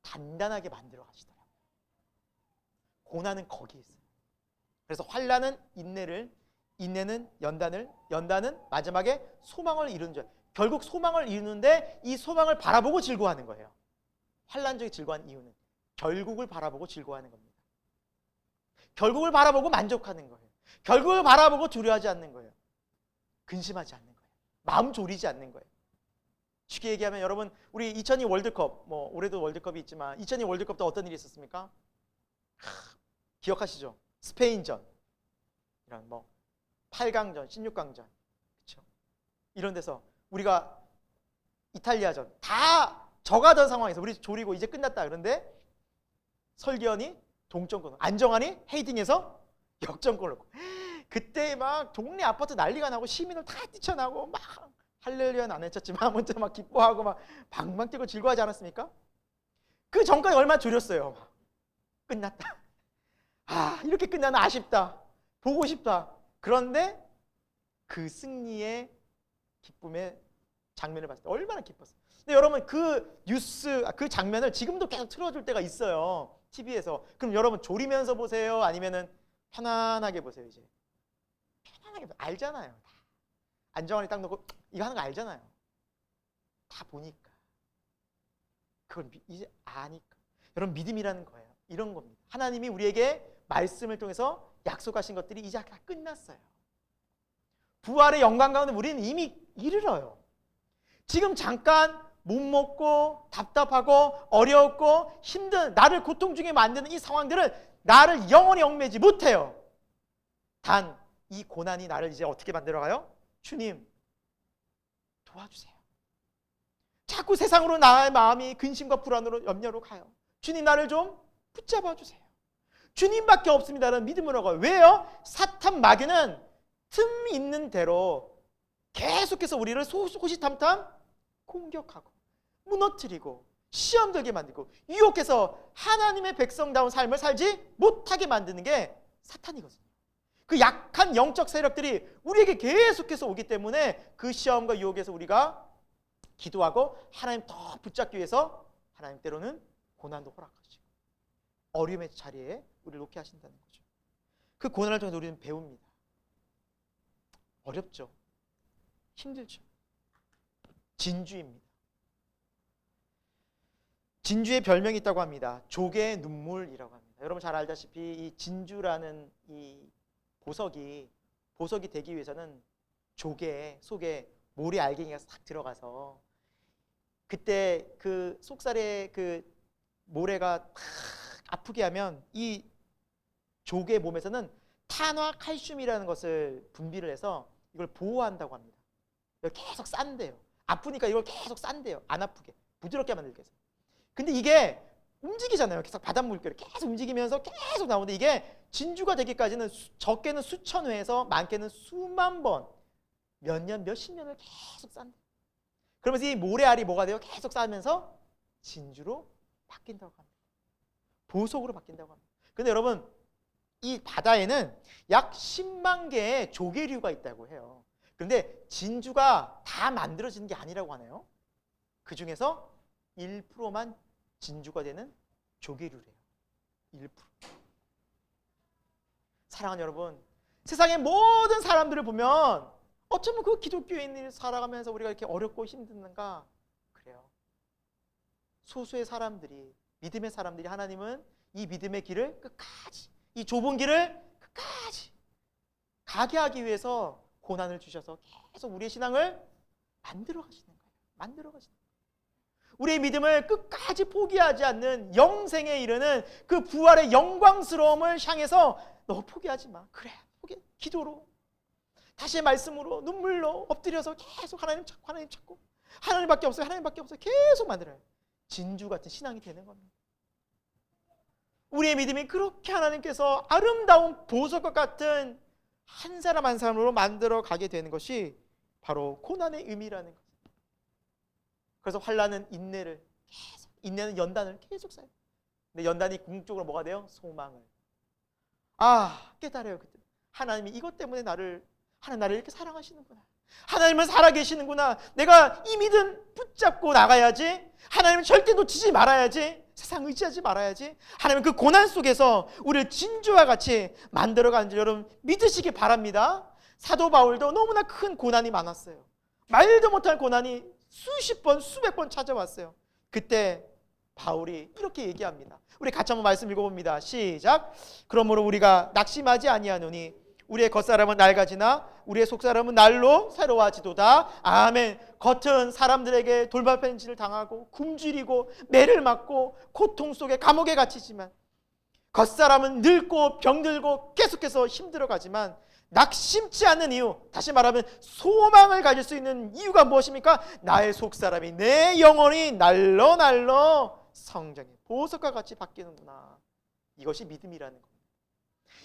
단단하게 만들어 가시더라고요. 고난은 거기에 있어요. 그래서 환난은 인내를, 인내는 연단을, 연단은 마지막에 소망을 이루는 줄. 결국 소망을 이루는데 이 소망을 바라보고 즐거워하는 거예요. 환난 중에 즐거워하는 이유는 결국을 바라보고 즐거워하는 겁니다. 결국을 바라보고 만족하는 거예요. 결국을 바라보고 두려워하지 않는 거예요. 근심하지 않는 거예요. 마음 졸이지 않는 거예요. 쉽게 얘기하면 여러분 우리 2002 월드컵, 올해도 월드컵이 있지만 2002 월드컵 때 어떤 일이 있었습니까? 기억하시죠? 스페인전, 이런 8강전, 16강전, 그렇죠? 이런 데서 우리가 이탈리아전 다 져가던 상황에서 우리 졸이고 이제 끝났다. 그런데 설기현이 동점골, 안정환이 헤딩해서 역전골을 넣고. 그때 막 동네 아파트 난리가 나고 시민들 다 뛰쳐나고 막 할렐루야는 안 외쳤지만 아무튼 막 기뻐하고 막 방방 뛰고 즐거워하지 않았습니까? 그 전까지 얼마나 졸였어요. 끝났다. 아, 이렇게 끝나는 아쉽다. 보고 싶다. 그런데 그 승리의 기쁨의 장면을 봤을 때 얼마나 기뻤어요. 근데 여러분 그 뉴스, 그 장면을 지금도 계속 틀어줄 때가 있어요. TV에서. 그럼 여러분 졸이면서 보세요? 아니면은 편안하게 보세요? 이제 편안하게 알잖아요. 안정환이 딱 놓고 이거 하는 거 알잖아요. 다 보니까. 그걸 이제 아니까. 여러분 믿음이라는 거예요. 이런 겁니다. 하나님이 우리에게 말씀을 통해서 약속하신 것들이 이제 다 끝났어요. 부활의 영광 가운데 우리는 이미 이르러요. 지금 잠깐 못 먹고 답답하고 어려웠고 힘든 나를 고통 중에 만드는 이 상황들을 나를 영원히 얽매지 못해요. 단 이 고난이 나를 이제 어떻게 만들어가요? 주님 도와주세요. 자꾸 세상으로 나의 마음이 근심과 불안으로 염려로 가요. 주님 나를 좀 붙잡아 주세요. 주님밖에 없습니다라는 믿음으로 가요. 왜요? 사탄 마귀는 틈 있는 대로 계속해서 우리를 호시탐탐 공격하고 무너뜨리고 시험 들게 만들고 유혹해서 하나님의 백성다운 삶을 살지 못하게 만드는 게 사탄이거든요. 그 약한 영적 세력들이 우리에게 계속해서 오기 때문에 그 시험과 유혹에서 우리가 기도하고 하나님 더 붙잡기 위해서 하나님 때로는 고난도 허락하시고 어려움의 자리에 우리를 놓게 하신다는 거죠. 그 고난을 통해서 우리는 배웁니다. 어렵죠. 힘들죠. 진주입니다. 진주의 별명이 있다고 합니다. 조개의 눈물이라고 합니다. 여러분 잘 알다시피 이 진주라는 이 보석이 되기 위해서는 조개 속에 모래 알갱이가 싹 들어가서 그때 그 속살에 그 모래가 탁 아프게 하면 이 조개 몸에서는 탄화 칼슘이라는 것을 분비를 해서 이걸 보호한다고 합니다. 이걸 계속 싼대요. 아프니까 이걸 계속 싼대요. 안 아프게 부드럽게 만들기 위해서. 근데 이게 움직이잖아요. 계속 바닷물결이 계속 움직이면서 계속 나오는데 이게 진주가 되기까지는 적게는 수천 회에서 많게는 수만 번, 몇 년, 몇십 년을 계속 싼대. 그러면서 이 모래알이 뭐가 돼요? 계속 쌓으면서 진주로 바뀐다고 합니다. 보석으로 바뀐다고 합니다. 근데 여러분 이 바다에는 약 10만 개의 조개류가 있다고 해요. 그런데 진주가 다 만들어지는 게 아니라고 하네요. 그 중에서 1%만 진주가 되는 조개류래요. 1%. 사랑하는 여러분, 세상의 모든 사람들을 보면 어쩌면 그 기독교인을 살아가면서 우리가 이렇게 어렵고 힘든가? 그래요. 소수의 사람들이, 믿음의 사람들이 하나님은 이 믿음의 길을 끝까지, 이 좁은 길을 끝까지 가게 하기 위해서 고난을 주셔서 계속 우리의 신앙을 만들어 가시는 거예요. 만들어 가시는 거예요. 우리의 믿음을 끝까지 포기하지 않는 영생에 이르는 그 부활의 영광스러움을 향해서 너 포기하지 마. 그래, 기도로 다시 말씀으로 눈물로 엎드려서 계속 하나님 찾고 하나님밖에 없어요. 하나님밖에 없어요. 계속 만들어요. 진주 같은 신앙이 되는 겁니다. 우리의 믿음이 그렇게 하나님께서 아름다운 보석과 같은 한 사람 한 사람으로 만들어 가게 되는 것이 바로 고난의 의미라는 거죠. 그래서 환난은 인내를 계속, 인내는 연단을 계속 쌓아요. 근데 연단이 궁극적으로 뭐가 돼요? 소망을. 깨달아요. 그때 하나님이 이것 때문에 하나님 나를 이렇게 사랑하시는구나. 하나님은 살아계시는구나. 내가 이 믿음 붙잡고 나가야지. 하나님은 절대 놓치지 말아야지. 세상 의지하지 말아야지. 하나님은 그 고난 속에서 우리를 진주와 같이 만들어가는 줄 여러분 믿으시기 바랍니다. 사도 바울도 너무나 큰 고난이 많았어요. 말도 못할 고난이 수십 번, 수백 번 찾아왔어요. 그때 바울이 이렇게 얘기합니다. 우리 같이 한번 말씀 읽어봅니다. 시작. 그러므로 우리가 낙심하지 아니하노니 우리의 겉사람은 낡아지나 우리의 속사람은 날로 새로워지도다. 아멘. 겉은 사람들에게 돌발펜질을 당하고 굶주리고 매를 맞고 고통 속에 감옥에 갇히지만 겉사람은 늙고 병들고 계속해서 힘들어가지만 낙심치 않는 이유, 다시 말하면 소망을 가질 수 있는 이유가 무엇입니까? 나의 속사람이 내 영혼이 날로 성장해 보석과 같이 바뀌는구나. 이것이 믿음이라는 겁니다.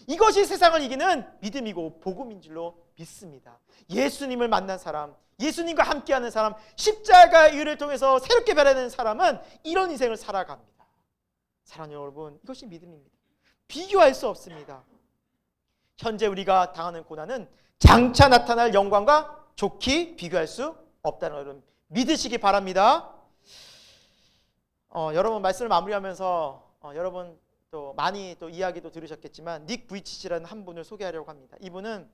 이것이 세상을 이기는 믿음이고 복음인 줄로 믿습니다. 예수님을 만난 사람, 예수님과 함께하는 사람, 십자가의 일을 통해서 새롭게 변화되는 사람은 이런 인생을 살아갑니다. 사랑하는 여러분, 이것이 믿음입니다. 비교할 수 없습니다. 현재 우리가 당하는 고난은 장차 나타날 영광과 좋게 비교할 수 없다는 것을 믿으시기 바랍니다. 여러분 말씀을 마무리하면서 여러분 또 많이 또 이야기도 들으셨겠지만 닉 부이치치라는 한 분을 소개하려고 합니다. 이분은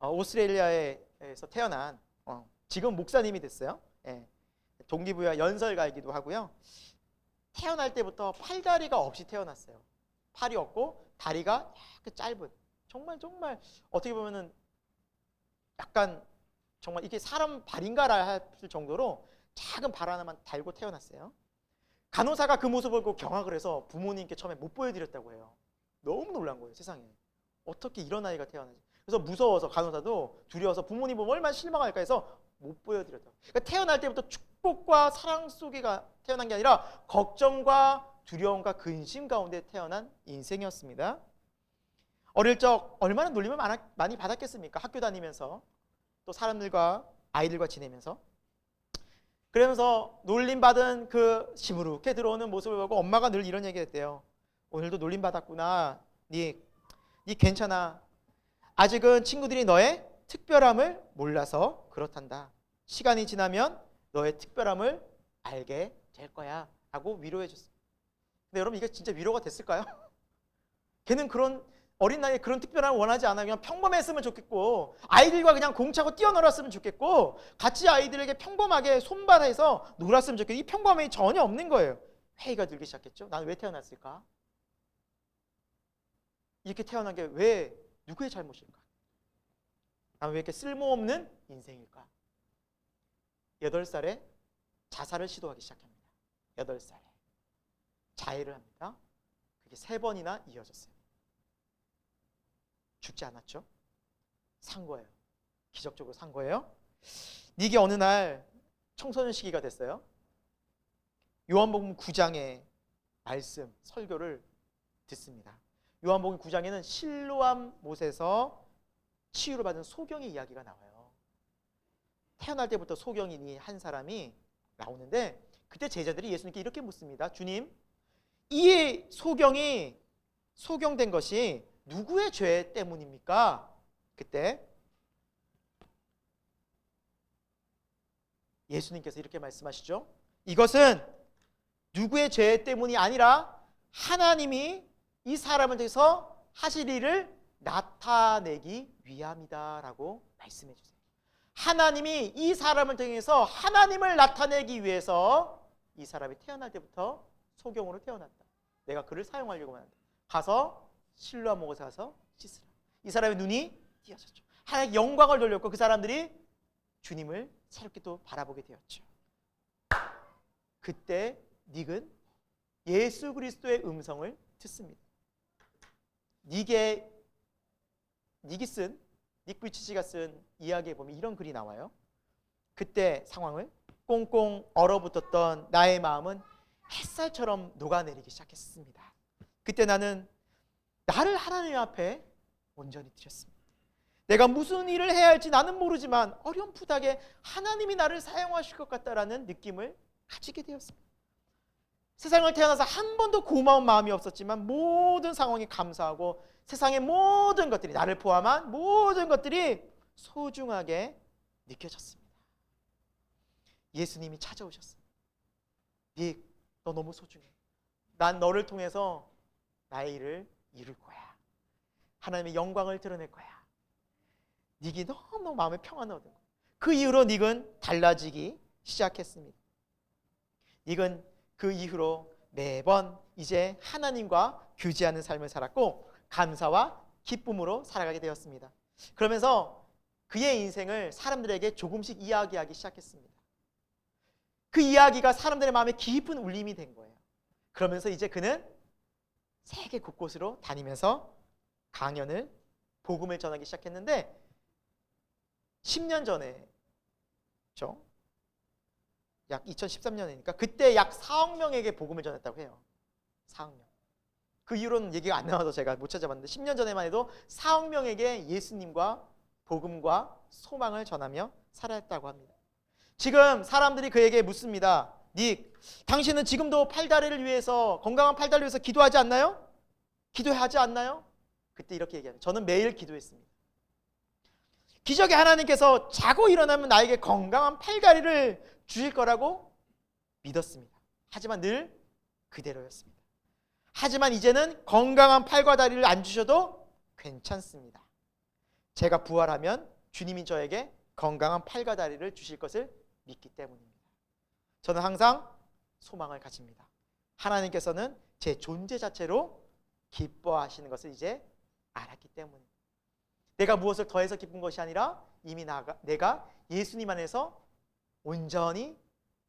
오스트레일리아에서 태어난 지금 목사님이 됐어요. 동기부여 연설가이기도 하고요. 태어날 때부터 팔다리가 없이 태어났어요. 팔이 없고 다리가 약간 짧은, 정말 어떻게 보면은 약간 정말 이게 사람 발인가라 할 정도로 작은 발 하나만 달고 태어났어요. 간호사가 그 모습을 보고 경악을 해서 부모님께 처음에 못 보여드렸다고 해요. 너무 놀란 거예요. 세상에 어떻게 이런 아이가 태어나지. 그래서 무서워서 간호사도 두려워서 부모님 보면 얼마나 실망할까 해서 못 보여드렸다고. 그러니까 태어날 때부터 축복과 사랑 속에 태어난 게 아니라 걱정과 두려움과 근심 가운데 태어난 인생이었습니다. 어릴 적 얼마나 놀림을 많이 받았겠습니까? 학교 다니면서 또 사람들과 아이들과 지내면서. 그러면서 놀림받은 그 시무룩해 들어오는 모습을 보고 엄마가 늘 이런 얘기 했대요. 오늘도 놀림받았구나. 니 괜찮아. 아직은 친구들이 너의 특별함을 몰라서 그렇단다. 시간이 지나면 너의 특별함을 알게 될 거야 하고 위로해 줬습니다. 근데 여러분 이게 진짜 위로가 됐을까요? 걔는 그런 어린 나이에 그런 특별함을 원하지 않아요. 그냥 평범했으면 좋겠고 아이들과 그냥 공차고 뛰어놀았으면 좋겠고 같이 아이들에게 평범하게 손발해서 놀았으면 좋겠고 이 평범함이 전혀 없는 거예요. 회의가 들기 시작했죠. 나는 왜 태어났을까? 이렇게 태어난 게 왜 누구의 잘못일까? 나는 왜 이렇게 쓸모없는 인생일까? 8살에 자살을 시도하기 시작합니다. 8살에 자해를 합니다. 그게 3번이나 이어졌어요. 죽지 않았죠? 산 거예요. 기적적으로 산 거예요. 이게 어느 날 청소년 시기가 됐어요. 요한복음 9장의 말씀, 설교를 듣습니다. 요한복음 9장에는 실로암 못에서 치유를 받은 소경의 이야기가 나와요. 태어날 때부터 소경인이 한 사람이 나오는데 그때 제자들이 예수님께 이렇게 묻습니다. 주님, 이 소경된 것이 누구의 죄 때문입니까? 그때 예수님께서 이렇게 말씀하시죠. 이것은 누구의 죄 때문이 아니라 하나님이 이 사람을 통해서 하실 일을 나타내기 위함이다 라고 말씀해 주세요. 하나님이 이 사람을 통해서 하나님을 나타내기 위해서 이 사람이 태어날 때부터 소경으로 태어났다. 내가 그를 사용하려고 한다. 가서 실로암 못에 가서 씻으라. 이 사람의 눈이 띄어졌죠. 하나님의 영광을 돌렸고 그 사람들이 주님을 새롭게 또 바라보게 되었죠. 그때 닉은 예수 그리스도의 음성을 듣습니다. 닉 부이치치가 쓴 이야기에 보면 이런 글이 나와요. 그때 상황을 꽁꽁 얼어붙었던 나의 마음은 햇살처럼 녹아내리기 시작했습니다. 그때 나는 나를 하나님 앞에 온전히 드렸습니다. 내가 무슨 일을 해야 할지 나는 모르지만 어렴풋하게 하나님이 나를 사용하실 것 같다라는 느낌을 가지게 되었습니다. 세상을 태어나서 한 번도 고마운 마음이 없었지만 모든 상황이 감사하고 세상의 모든 것들이, 나를 포함한 모든 것들이 소중하게 느껴졌습니다. 예수님이 찾아오셨습니다. 닉, 너 너무 소중해. 난 너를 통해서 나의 일을 이룰 거야. 하나님의 영광을 드러낼 거야. 닉이 너무 마음에 평안을 얻은 거야. 그 이후로 닉은 달라지기 시작했습니다. 닉은 그 이후로 매번 이제 하나님과 교제하는 삶을 살았고 감사와 기쁨으로 살아가게 되었습니다. 그러면서 그의 인생을 사람들에게 조금씩 이야기하기 시작했습니다. 그 이야기가 사람들의 마음에 깊은 울림이 된 거예요. 그러면서 이제 그는 세계 곳곳으로 다니면서 강연을, 복음을 전하기 시작했는데 10년 전에, 그렇죠? 약 2013년이니까 그때 약 4억 명에게 복음을 전했다고 해요. 4억 명. 그 이후로는 얘기가 안 나와서 제가 못 찾아봤는데 10년 전에만 해도 4억 명에게 예수님과 복음과 소망을 전하며 살아왔다고 합니다. 지금 사람들이 그에게 묻습니다. 닉, 당신은 지금도 팔다리를 위해서, 건강한 팔다리를 위해서 기도하지 않나요? 기도하지 않나요? 그때 이렇게 얘기합니다. 저는 매일 기도했습니다. 기적의 하나님께서 자고 일어나면 나에게 건강한 팔다리를 주실 거라고 믿었습니다. 하지만 늘 그대로였습니다. 하지만 이제는 건강한 팔과 다리를 안 주셔도 괜찮습니다. 제가 부활하면 주님이 저에게 건강한 팔과 다리를 주실 것을 믿기 때문입니다. 저는 항상 소망을 가집니다. 하나님께서는 제 존재 자체로 기뻐하시는 것을 이제 알았기 때문입니다. 내가 무엇을 더해서 기쁜 것이 아니라 이미 내가 예수님 안에서 온전히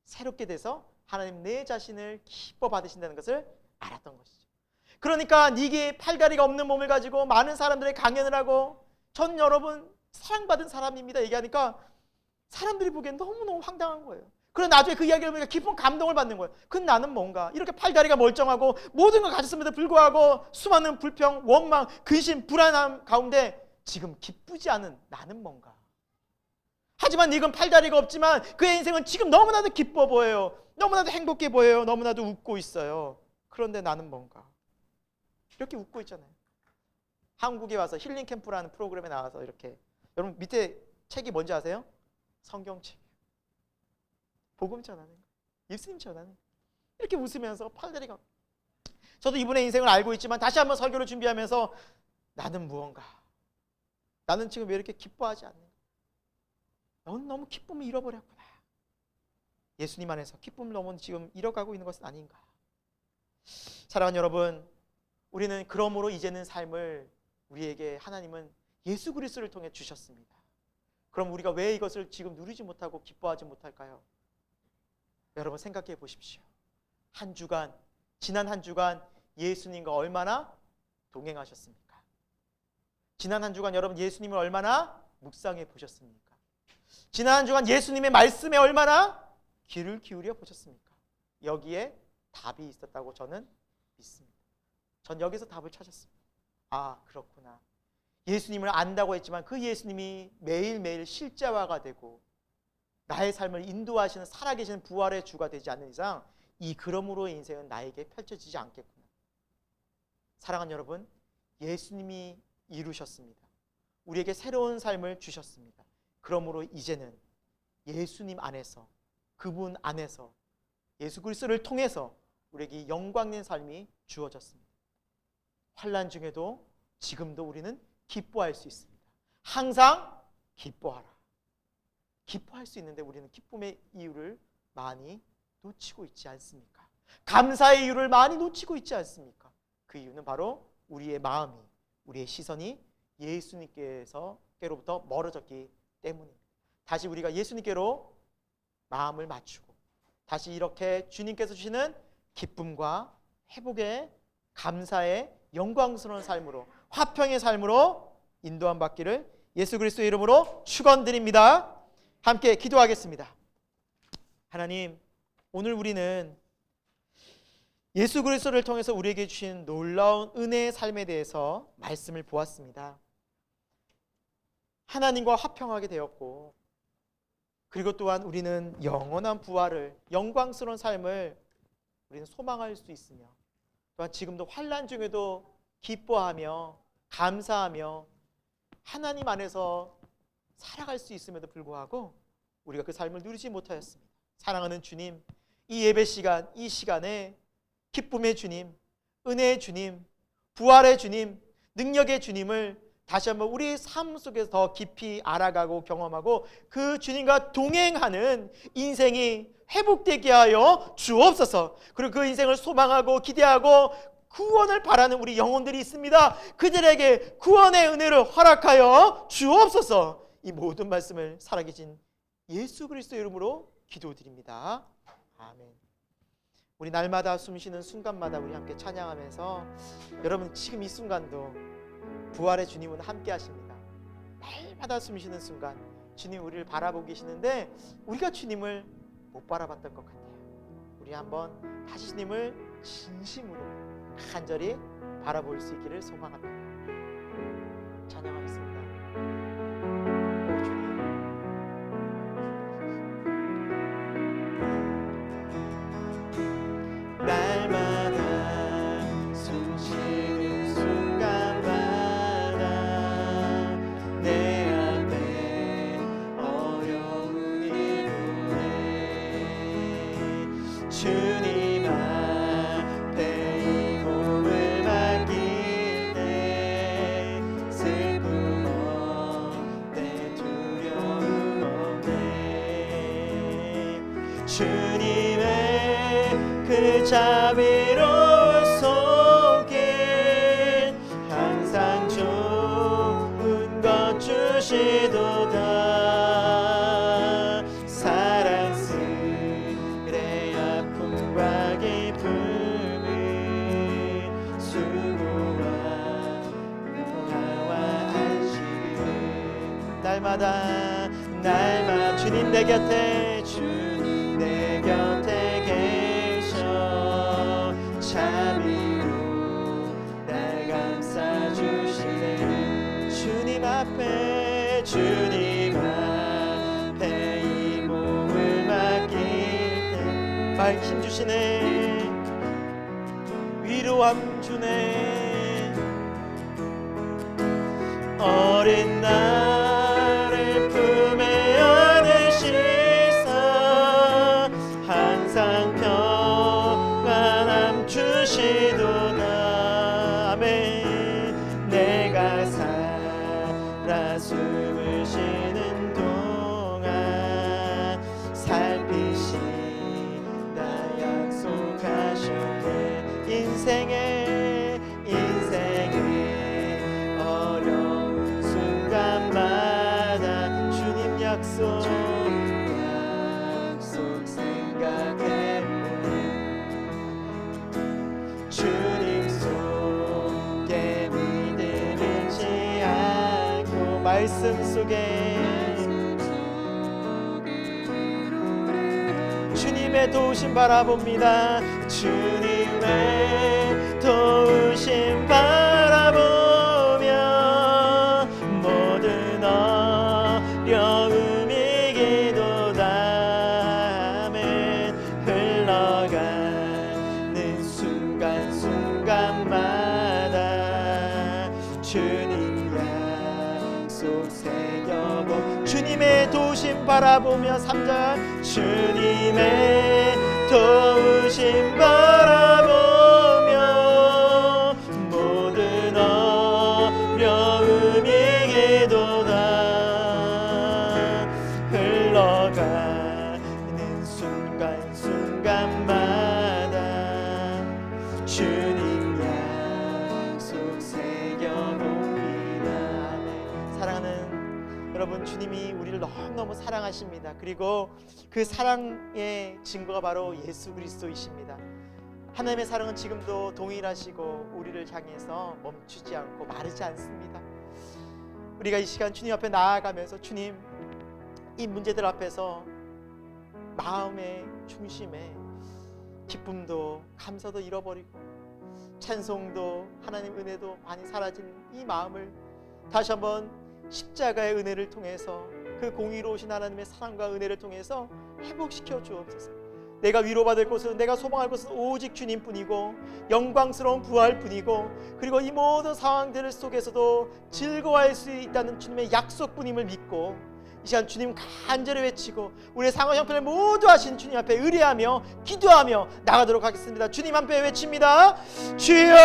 새롭게 돼서 하나님 내 자신을 기뻐 받으신다는 것을 알았던 것이죠. 그러니까 닉이 팔다리가 없는 몸을 가지고 많은 사람들의 강연을 하고, 전 여러분 사랑받은 사람입니다 얘기하니까 사람들이 보기엔 너무너무 황당한 거예요. 그런데 나중에 그 이야기를 보니까 깊은 감동을 받는 거예요. 그럼 나는 뭔가 이렇게 팔다리가 멀쩡하고 모든 걸 가졌음에도 불구하고 수많은 불평, 원망, 근심, 불안함 가운데 지금 기쁘지 않은 나는 뭔가. 하지만 닉은 팔다리가 없지만 그의 인생은 지금 너무나도 기뻐 보여요. 너무나도 행복해 보여요. 너무나도 웃고 있어요. 그런데 나는 뭔가. 이렇게 웃고 있잖아요. 한국에 와서 힐링 캠프라는 프로그램에 나와서 이렇게, 여러분 밑에 책이 뭔지 아세요? 성경책. 복음 전하는 거, 예수님 전하는 거. 이렇게 웃으면서 팔다리가. 저도 이분의 인생을 알고 있지만 다시 한번 설교를 준비하면서 나는 무언가, 나는 지금 왜 이렇게 기뻐하지 않는가? 넌 너무 기쁨을 잃어버렸구나. 예수님 안에서 기쁨을 너무 지금 잃어가고 있는 것은 아닌가? 사랑하는 여러분, 우리는 그러므로 이제는 삶을 우리에게 하나님은 예수 그리스도를 통해 주셨습니다. 그럼 우리가 왜 이것을 지금 누리지 못하고 기뻐하지 못할까요? 여러분 생각해 보십시오. 한 주간, 지난 한 주간 예수님과 얼마나 동행하셨습니까? 지난 한 주간 여러분 예수님을 얼마나 묵상해 보셨습니까? 지난 한 주간 예수님의 말씀에 얼마나 귀를 기울여 보셨습니까? 여기에 답이 있었다고 저는 믿습니다. 전 여기서 답을 찾았습니다. 아, 그렇구나. 예수님을 안다고 했지만 그 예수님이 매일매일 실제화가 되고 나의 삶을 인도하시는 살아계신 부활의 주가 되지 않는 이상 이 그러므로의 인생은 나에게 펼쳐지지 않겠구나. 사랑하는 여러분, 예수님이 이루셨습니다. 우리에게 새로운 삶을 주셨습니다. 그러므로 이제는 예수님 안에서, 그분 안에서, 예수 그리스도를 통해서 우리에게 영광된 삶이 주어졌습니다. 환난 중에도 지금도 우리는 기뻐할 수 있습니다. 항상 기뻐하라. 기뻐할 수 있는데 우리는 기쁨의 이유를 많이 놓치고 있지 않습니까? 감사의 이유를 많이 놓치고 있지 않습니까? 그 이유는 바로 우리의 마음이, 우리의 시선이 예수님께로부터 멀어졌기 때문입니다. 다시 우리가 예수님께로 마음을 맞추고 다시 이렇게 주님께서 주시는 기쁨과 회복의, 감사의, 영광스러운 삶으로, 화평의 삶으로 인도함 받기를 예수 그리스도의 이름으로 축원드립니다. 함께 기도하겠습니다. 하나님, 오늘 우리는 예수 그리스도를 통해서 우리에게 주신 놀라운 은혜의 삶에 대해서 말씀을 보았습니다. 하나님과 화평하게 되었고, 그리고 또한 우리는 영원한 부활을, 영광스러운 삶을 우리는 소망할 수 있으며, 또한 지금도 환난 중에도 기뻐하며 감사하며 하나님 안에서 살아갈 수 있음에도 불구하고 우리가 그 삶을 누리지 못하였습니다. 사랑하는 주님, 이 예배 시간, 이 시간에 기쁨의 주님, 은혜의 주님, 부활의 주님, 능력의 주님을 다시 한번 우리 삶 속에서 더 깊이 알아가고 경험하고 그 주님과 동행하는 인생이 회복되게 하여 주옵소서. 그리고 그 인생을 소망하고 기대하고 구원을 바라는 우리 영혼들이 있습니다. 그들에게 구원의 은혜를 허락하여 주옵소서. 이 모든 말씀을 살아계신 예수 그리스도의 이름으로 기도드립니다. 아멘. 우리 날마다 숨쉬는 순간마다 우리 함께 찬양하면서, 여러분 지금 이 순간도 부활의 주님은 함께 하십니다. 날마다 숨쉬는 순간 주님 우리를 바라보고 계시는데 우리가 주님을 못 바라봤던 것 같아요. 우리 한번 다시 주님을 진심으로 간절히 바라볼 수 있기를 소망합니다. 찬양하겠습니다. 오 주님, 날마다 숨쉬는 순간마다 내 앞에 어려운 일 보내 주님 앞에 이 몸을 맡길 때 슬픔 없네 두려움 없네 주님의 그 자비로운 손길 항상 좋은 것 주시도다 사랑스레 아픔과 기쁨을 수고와 평화와 안식을 날마다 주님 내 곁에 주님 내 곁에 계셔 자비로 날 감싸주시네 주님 앞에 이 몸을 맡길 때 말 힘주시네 위로함 주네 어린 나를 품에 안으시사 항상 평안함 주시도다 아멘 내가 살아 숨을 쉬는 동안 살피시다 약속하셨네 인생의 어려운 순간마다 주님 약속 생각해 주님 속에 믿음 잃지 않고 말씀 속에 주님의 도우심 바라봅니다 주님의 도우심 바라보며 모든 어려움 이기도다 아멘 흘러가는 순간순간마다 주님 약속 새겨보 주님의 도우심 바라보며 3절 주님의 도우심 바라보며 모든 어려움 이기도다 흘러가는 순간순간마다 주님 약속 새겨봅니다 아멘. 사랑하는 여러분 주님이 우리를 너무너무 사랑하십니다. 그리고 그 사랑의 증거가 바로 예수 그리스도이십니다. 하나님의 사랑은 지금도 동일하시고 우리를 향해서 멈추지 않고 마르지 않습니다. 우리가 이 시간 주님 앞에 나아가면서 주님 이 문제들 앞에서 마음의 중심에 기쁨도 감사도 잃어버리고 찬송도 하나님 은혜도 많이 사라진 이 마음을 다시 한번 십자가의 은혜를 통해서 그 공의로우신 하나님의 사랑과 은혜를 통해서 회복시켜 주옵소서. 내가 위로받을 곳은 내가 소망할 곳은 오직 주님뿐이고 영광스러운 부활뿐이고 그리고 이 모든 상황들 속에서도 즐거워할 수 있다는 주님의 약속뿐임을 믿고 이 시간 주님 간절히 외치고 우리의 상황 형편을 모두 하신 주님 앞에 의뢰하며 기도하며 나가도록 하겠습니다. 주님 앞에 외칩니다. 주여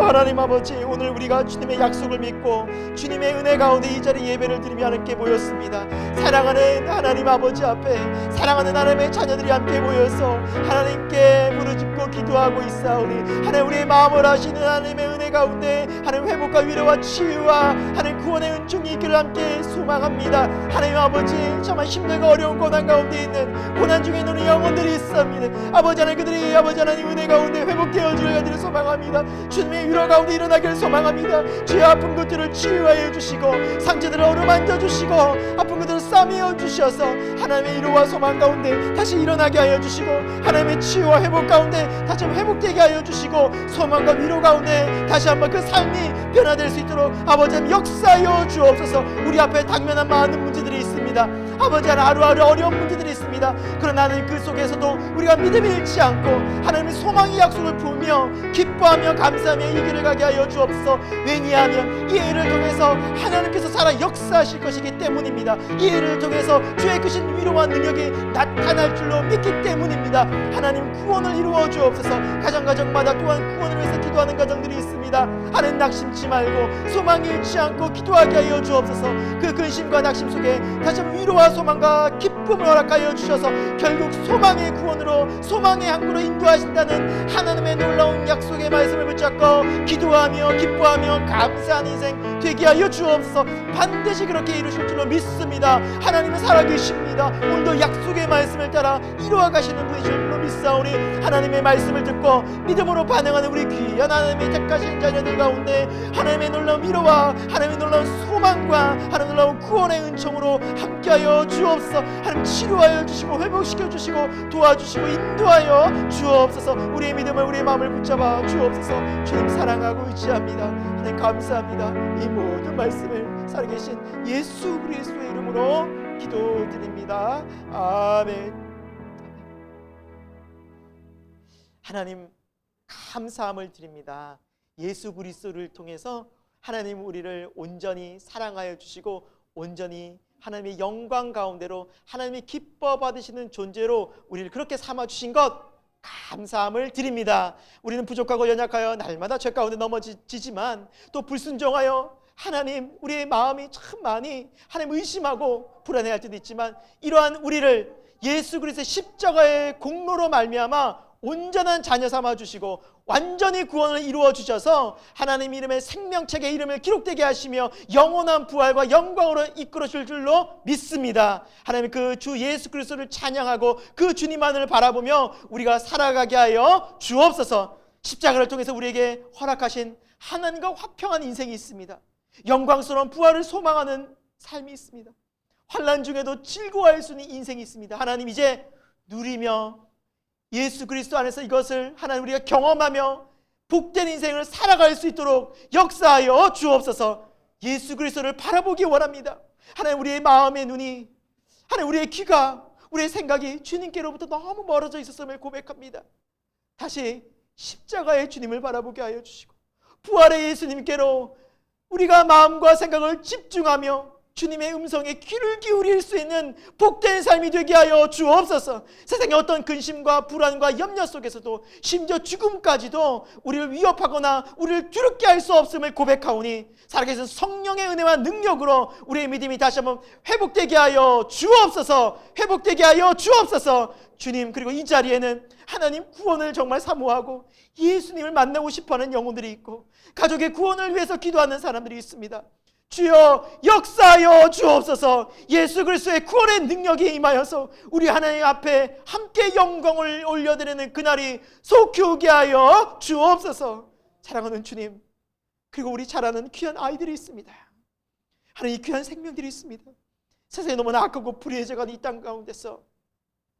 하나님 아버지 오늘 우리가 주님의 약속을 믿고 주님의 은혜 가운데 이 자리 예배를 드리며 함께 모였습니다. 사랑하는 하나님 아버지 앞에 사랑하는 하나님의 자녀들이 함께 모여서 하나님께 부르짖고 기도하고 있사오니 하나님 우리의 마음을 하시는 하나님의 은혜 가운데 하나님 회복과 위로와 치유와 하나님 구원의 은총이 있기를 함께 소망합니다. 하나님 아버지 정말 힘들고 어려운 고난 가운데 있는 고난 중에 있는 영혼들이 있습니다. 아버지 하나님 그들이 아버지 하나님 은혜 가운데 회복되어 주기를 소망합니다. 주님의 하나님의 위로 가운데 일어나기를 소망합니다. 주의 아픈 것들을 치유하여 주시고 상처들을 어루만져 주시고 아픈 것들을 싸매어 주셔서 하나님의 위로와 소망 가운데 다시 일어나게 하여 주시고 하나님의 치유와 회복 가운데 다시 한번 회복되게 하여 주시고 소망과 위로 가운데 다시 한번 그 삶이 변화될 수 있도록 아버지 하나님 역사하여 주옵소서. 우리 앞에 당면한 많은 문제들이 있습니다. 아버지 하나님 하루하루 어려운 문제들이 있습니다. 그러나 하나님 그 속에서도 우리가 믿음을 잃지 않고 하나님의 소망의 약속을 보며 기뻐하며 감사하며 이 길을 가게 하여 주옵소서. 왜냐하면 이 일을 통해서 하나님께서 살아 역사하실 것이기 때문입니다. 이 일을 통해서 주의 크신 위로와 능력이 나타날 줄로 믿기 때문입니다. 하나님 구원을 이루어 주옵소서. 가정마다 또한 구원을 위해서 기도하는 가정들이 있습니다. 하나님 낙심치 말고 소망 잃지 않고 기도하게 하여 주옵소서. 그 근심과 낙심 속에 다시 한번 위로와 소망과 기쁨을 허락하여 주셔서 결국 소망의 구원으로 소망의 항구로 인도하신다는 하나님의 놀라운 약속의 말씀을 붙잡고 기도하며 기뻐하며 감사하는 인생 되게 하여 주옵소서. 반드시 그렇게 이루실 줄로 믿습니다. 하나님은 살아계십니다. 오늘도 약속의 말씀을 따라 이루어 가시는 분이실 줄로 믿사오니 하나님의 말씀을 듣고 믿음으로 반응하는 우리 귀한 하나님의 택하신 자녀들 가운데 하나님의 놀라운 위로와 하나님의 놀라운 소망과 하나님의 놀라운 구원의 은총으로 함께하여 주옵소서. 하나님 치료하여 주시고 회복시켜 주시고 도와주시고 인도하여 주옵소서. 우리의 믿음을 우리의 마음을 붙잡아 주옵소서. 주님 사랑하고 의지합니다. 하나님 감사합니다. 이 모든 말씀을 살아계신 예수 그리스도의 이름으로 기도드립니다. 아멘. 하나님 감사함을 드립니다. 예수 그리스도를 통해서 하나님 우리를 온전히 사랑하여 주시고 온전히 하나님의 영광 가운데로 하나님이 기뻐 받으시는 존재로 우리를 그렇게 삼아 주신 것 감사함을 드립니다. 우리는 부족하고 연약하여 날마다 죄 가운데 넘어지지만 또 불순종하여 하나님 우리의 마음이 참 많이 하나님 의심하고 불안해할 때도 있지만 이러한 우리를 예수 그리스도의 십자가의 공로로 말미암아 온전한 자녀 삼아 주시고 완전히 구원을 이루어 주셔서 하나님 이름의 생명책의 이름을 기록되게 하시며 영원한 부활과 영광으로 이끌어 줄 줄로 믿습니다. 하나님 그 주 예수 그리스도를 찬양하고 그 주님만을 바라보며 우리가 살아가게 하여 주옵소서. 십자가를 통해서 우리에게 허락하신 하나님과 화평한 인생이 있습니다. 영광스러운 부활을 소망하는 삶이 있습니다. 환난 중에도 즐거워할 수 있는 인생이 있습니다. 하나님 이제 누리며 예수 그리스도 안에서 이것을 하나님 우리가 경험하며 복된 인생을 살아갈 수 있도록 역사하여 주옵소서. 예수 그리스도를 바라보기 원합니다. 하나님 우리의 마음의 눈이 하나님 우리의 귀가 우리의 생각이 주님께로부터 너무 멀어져 있었음을 고백합니다. 다시 십자가의 주님을 바라보게 하여 주시고 부활의 예수님께로 우리가 마음과 생각을 집중하며 주님의 음성에 귀를 기울일 수 있는 복된 삶이 되게 하여 주옵소서. 세상의 어떤 근심과 불안과 염려 속에서도 심지어 죽음까지도 우리를 위협하거나 우리를 두렵게 할 수 없음을 고백하오니 살아계신 성령의 은혜와 능력으로 우리의 믿음이 다시 한번 회복되게 하여 주옵소서. 회복되게 하여 주옵소서. 주님 그리고 이 자리에는 하나님 구원을 정말 사모하고 예수님을 만나고 싶어하는 영혼들이 있고 가족의 구원을 위해서 기도하는 사람들이 있습니다. 주여 역사하여 주옵소서. 예수 그리스도의 구원의 능력이 임하여서 우리 하나님 앞에 함께 영광을 올려드리는 그날이 속히 오게 하여 주옵소서. 사랑하는 주님 그리고 우리 자라는 귀한 아이들이 있습니다. 하나님 이 귀한 생명들이 있습니다. 세상에 너무나 악하고 불의해져간 이 땅 가운데서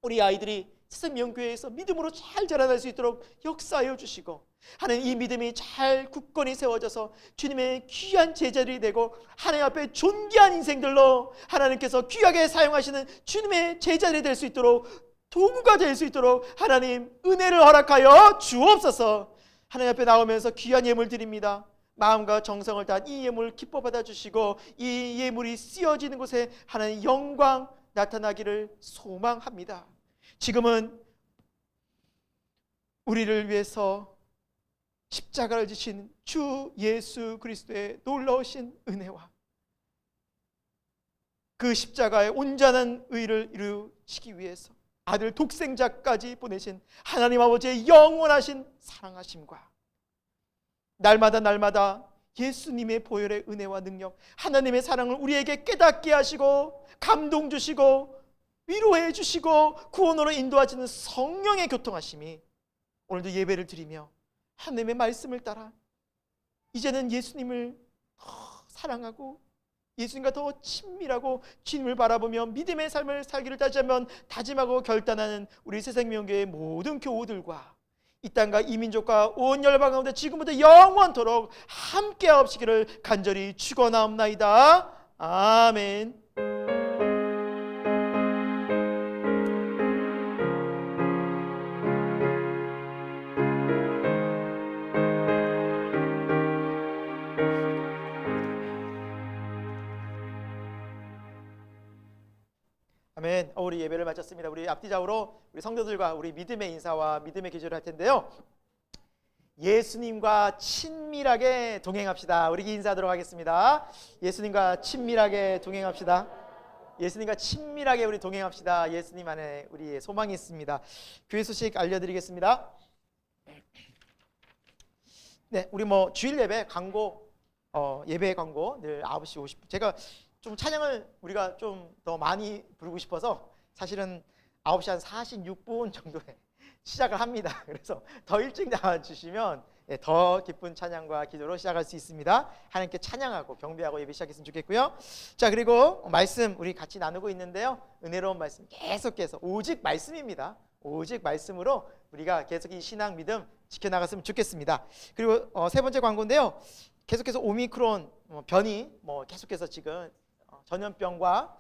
우리 아이들이 생명교회에서 믿음으로 잘 자라날 수 있도록 역사하여 주시고 하나님 이 믿음이 잘 굳건히 세워져서 주님의 귀한 제자들이 되고 하나님 앞에 존귀한 인생들로 하나님께서 귀하게 사용하시는 주님의 제자들이 될 수 있도록 도구가 될 수 있도록 하나님 은혜를 허락하여 주옵소서. 하나님 앞에 나오면서 귀한 예물 드립니다. 마음과 정성을 다한 이 예물 기뻐 받아주시고 이 예물이 쓰여지는 곳에 하나님 영광 나타나기를 소망합니다. 지금은 우리를 위해서 십자가를 지신 주 예수 그리스도의 놀라우신 은혜와 그 십자가의 온전한 의를 이루시기 위해서 아들 독생자까지 보내신 하나님 아버지의 영원하신 사랑하심과 날마다 예수님의 보혈의 은혜와 능력, 하나님의 사랑을 우리에게 깨닫게 하시고 감동 주시고 위로해 주시고 구원으로 인도하시는 성령의 교통하심이 오늘도 예배를 드리며 하나님의 말씀을 따라 이제는 예수님을 더 사랑하고 예수님과 더 친밀하고 주님을 바라보며 믿음의 삶을 살기를 다시 한번 다짐하고 결단하는 우리 새생명교회 모든 교우들과 이 땅과 이 민족과 온 열방 가운데 지금부터 영원토록 함께 하옵시기를 간절히 축원하옵나이다. 아멘. 아멘. 우리 예배를 마쳤습니다. 우리 앞뒤좌우로 우리 성도들과 우리 믿음의 인사와 믿음의 기도를 할 텐데요. 예수님과 친밀하게 동행합시다. 우리 인사하도록 하겠습니다. 예수님과 친밀하게 동행합시다. 예수님과 친밀하게 우리 동행합시다. 예수님 안에 우리의 소망이 있습니다. 교회 소식 알려드리겠습니다. 네, 우리 주일 예배 광고, 예배 광고 늘 9시 50분. 제가 좀 찬양을 우리가 좀 더 많이 부르고 싶어서 사실은 9시 한 46분 정도에 시작을 합니다. 그래서 더 일찍 나와주시면 더 기쁜 찬양과 기도로 시작할 수 있습니다. 하나님께 찬양하고 경배하고 예배 시작했으면 좋겠고요. 자, 그리고 말씀 우리 같이 나누고 있는데요. 은혜로운 말씀 계속해서 오직 말씀입니다. 오직 말씀으로 우리가 계속 이 신앙 믿음 지켜나갔으면 좋겠습니다. 그리고 세 번째 광고인데요. 계속해서 오미크론 변이 계속해서 지금 전염병과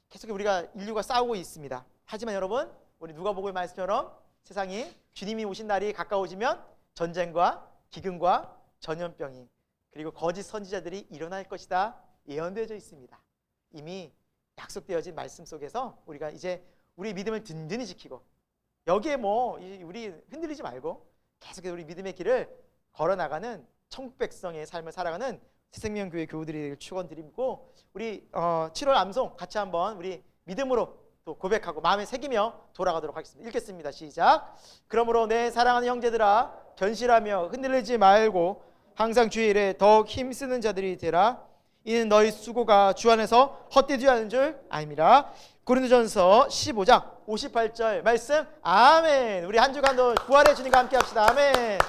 계속 우리가 인류가 싸우고 있습니다. 하지만 여러분, 우리 누가복음 말씀처럼 세상이 주님이 오신 날이 가까워지면 전쟁과 기근과 전염병이 그리고 거짓 선지자들이 일어날 것이다 예언되어져 있습니다. 이미 약속되어진 말씀 속에서 우리가 이제 우리 믿음을 든든히 지키고 여기에 우리 흔들리지 말고 계속해서 우리 믿음의 길을 걸어나가는 천국 백성의 삶을 살아가는 새생명교회 교우들이 축원드리고 우리 7월 암송 같이 한번 우리 믿음으로 또 고백하고 마음에 새기며 돌아가도록 하겠습니다. 읽겠습니다. 시작. 그러므로 내 사랑하는 형제들아 견실하며 흔들리지 말고 항상 주의 일에 더욱 힘쓰는 자들이 되라. 이는 너희 수고가 주 안에서 헛되지 않은 줄 아닙니다. 고린도전서 15장 58절 말씀. 아멘. 우리 한 주간도 부활의 주님과 함께 합시다. 아멘.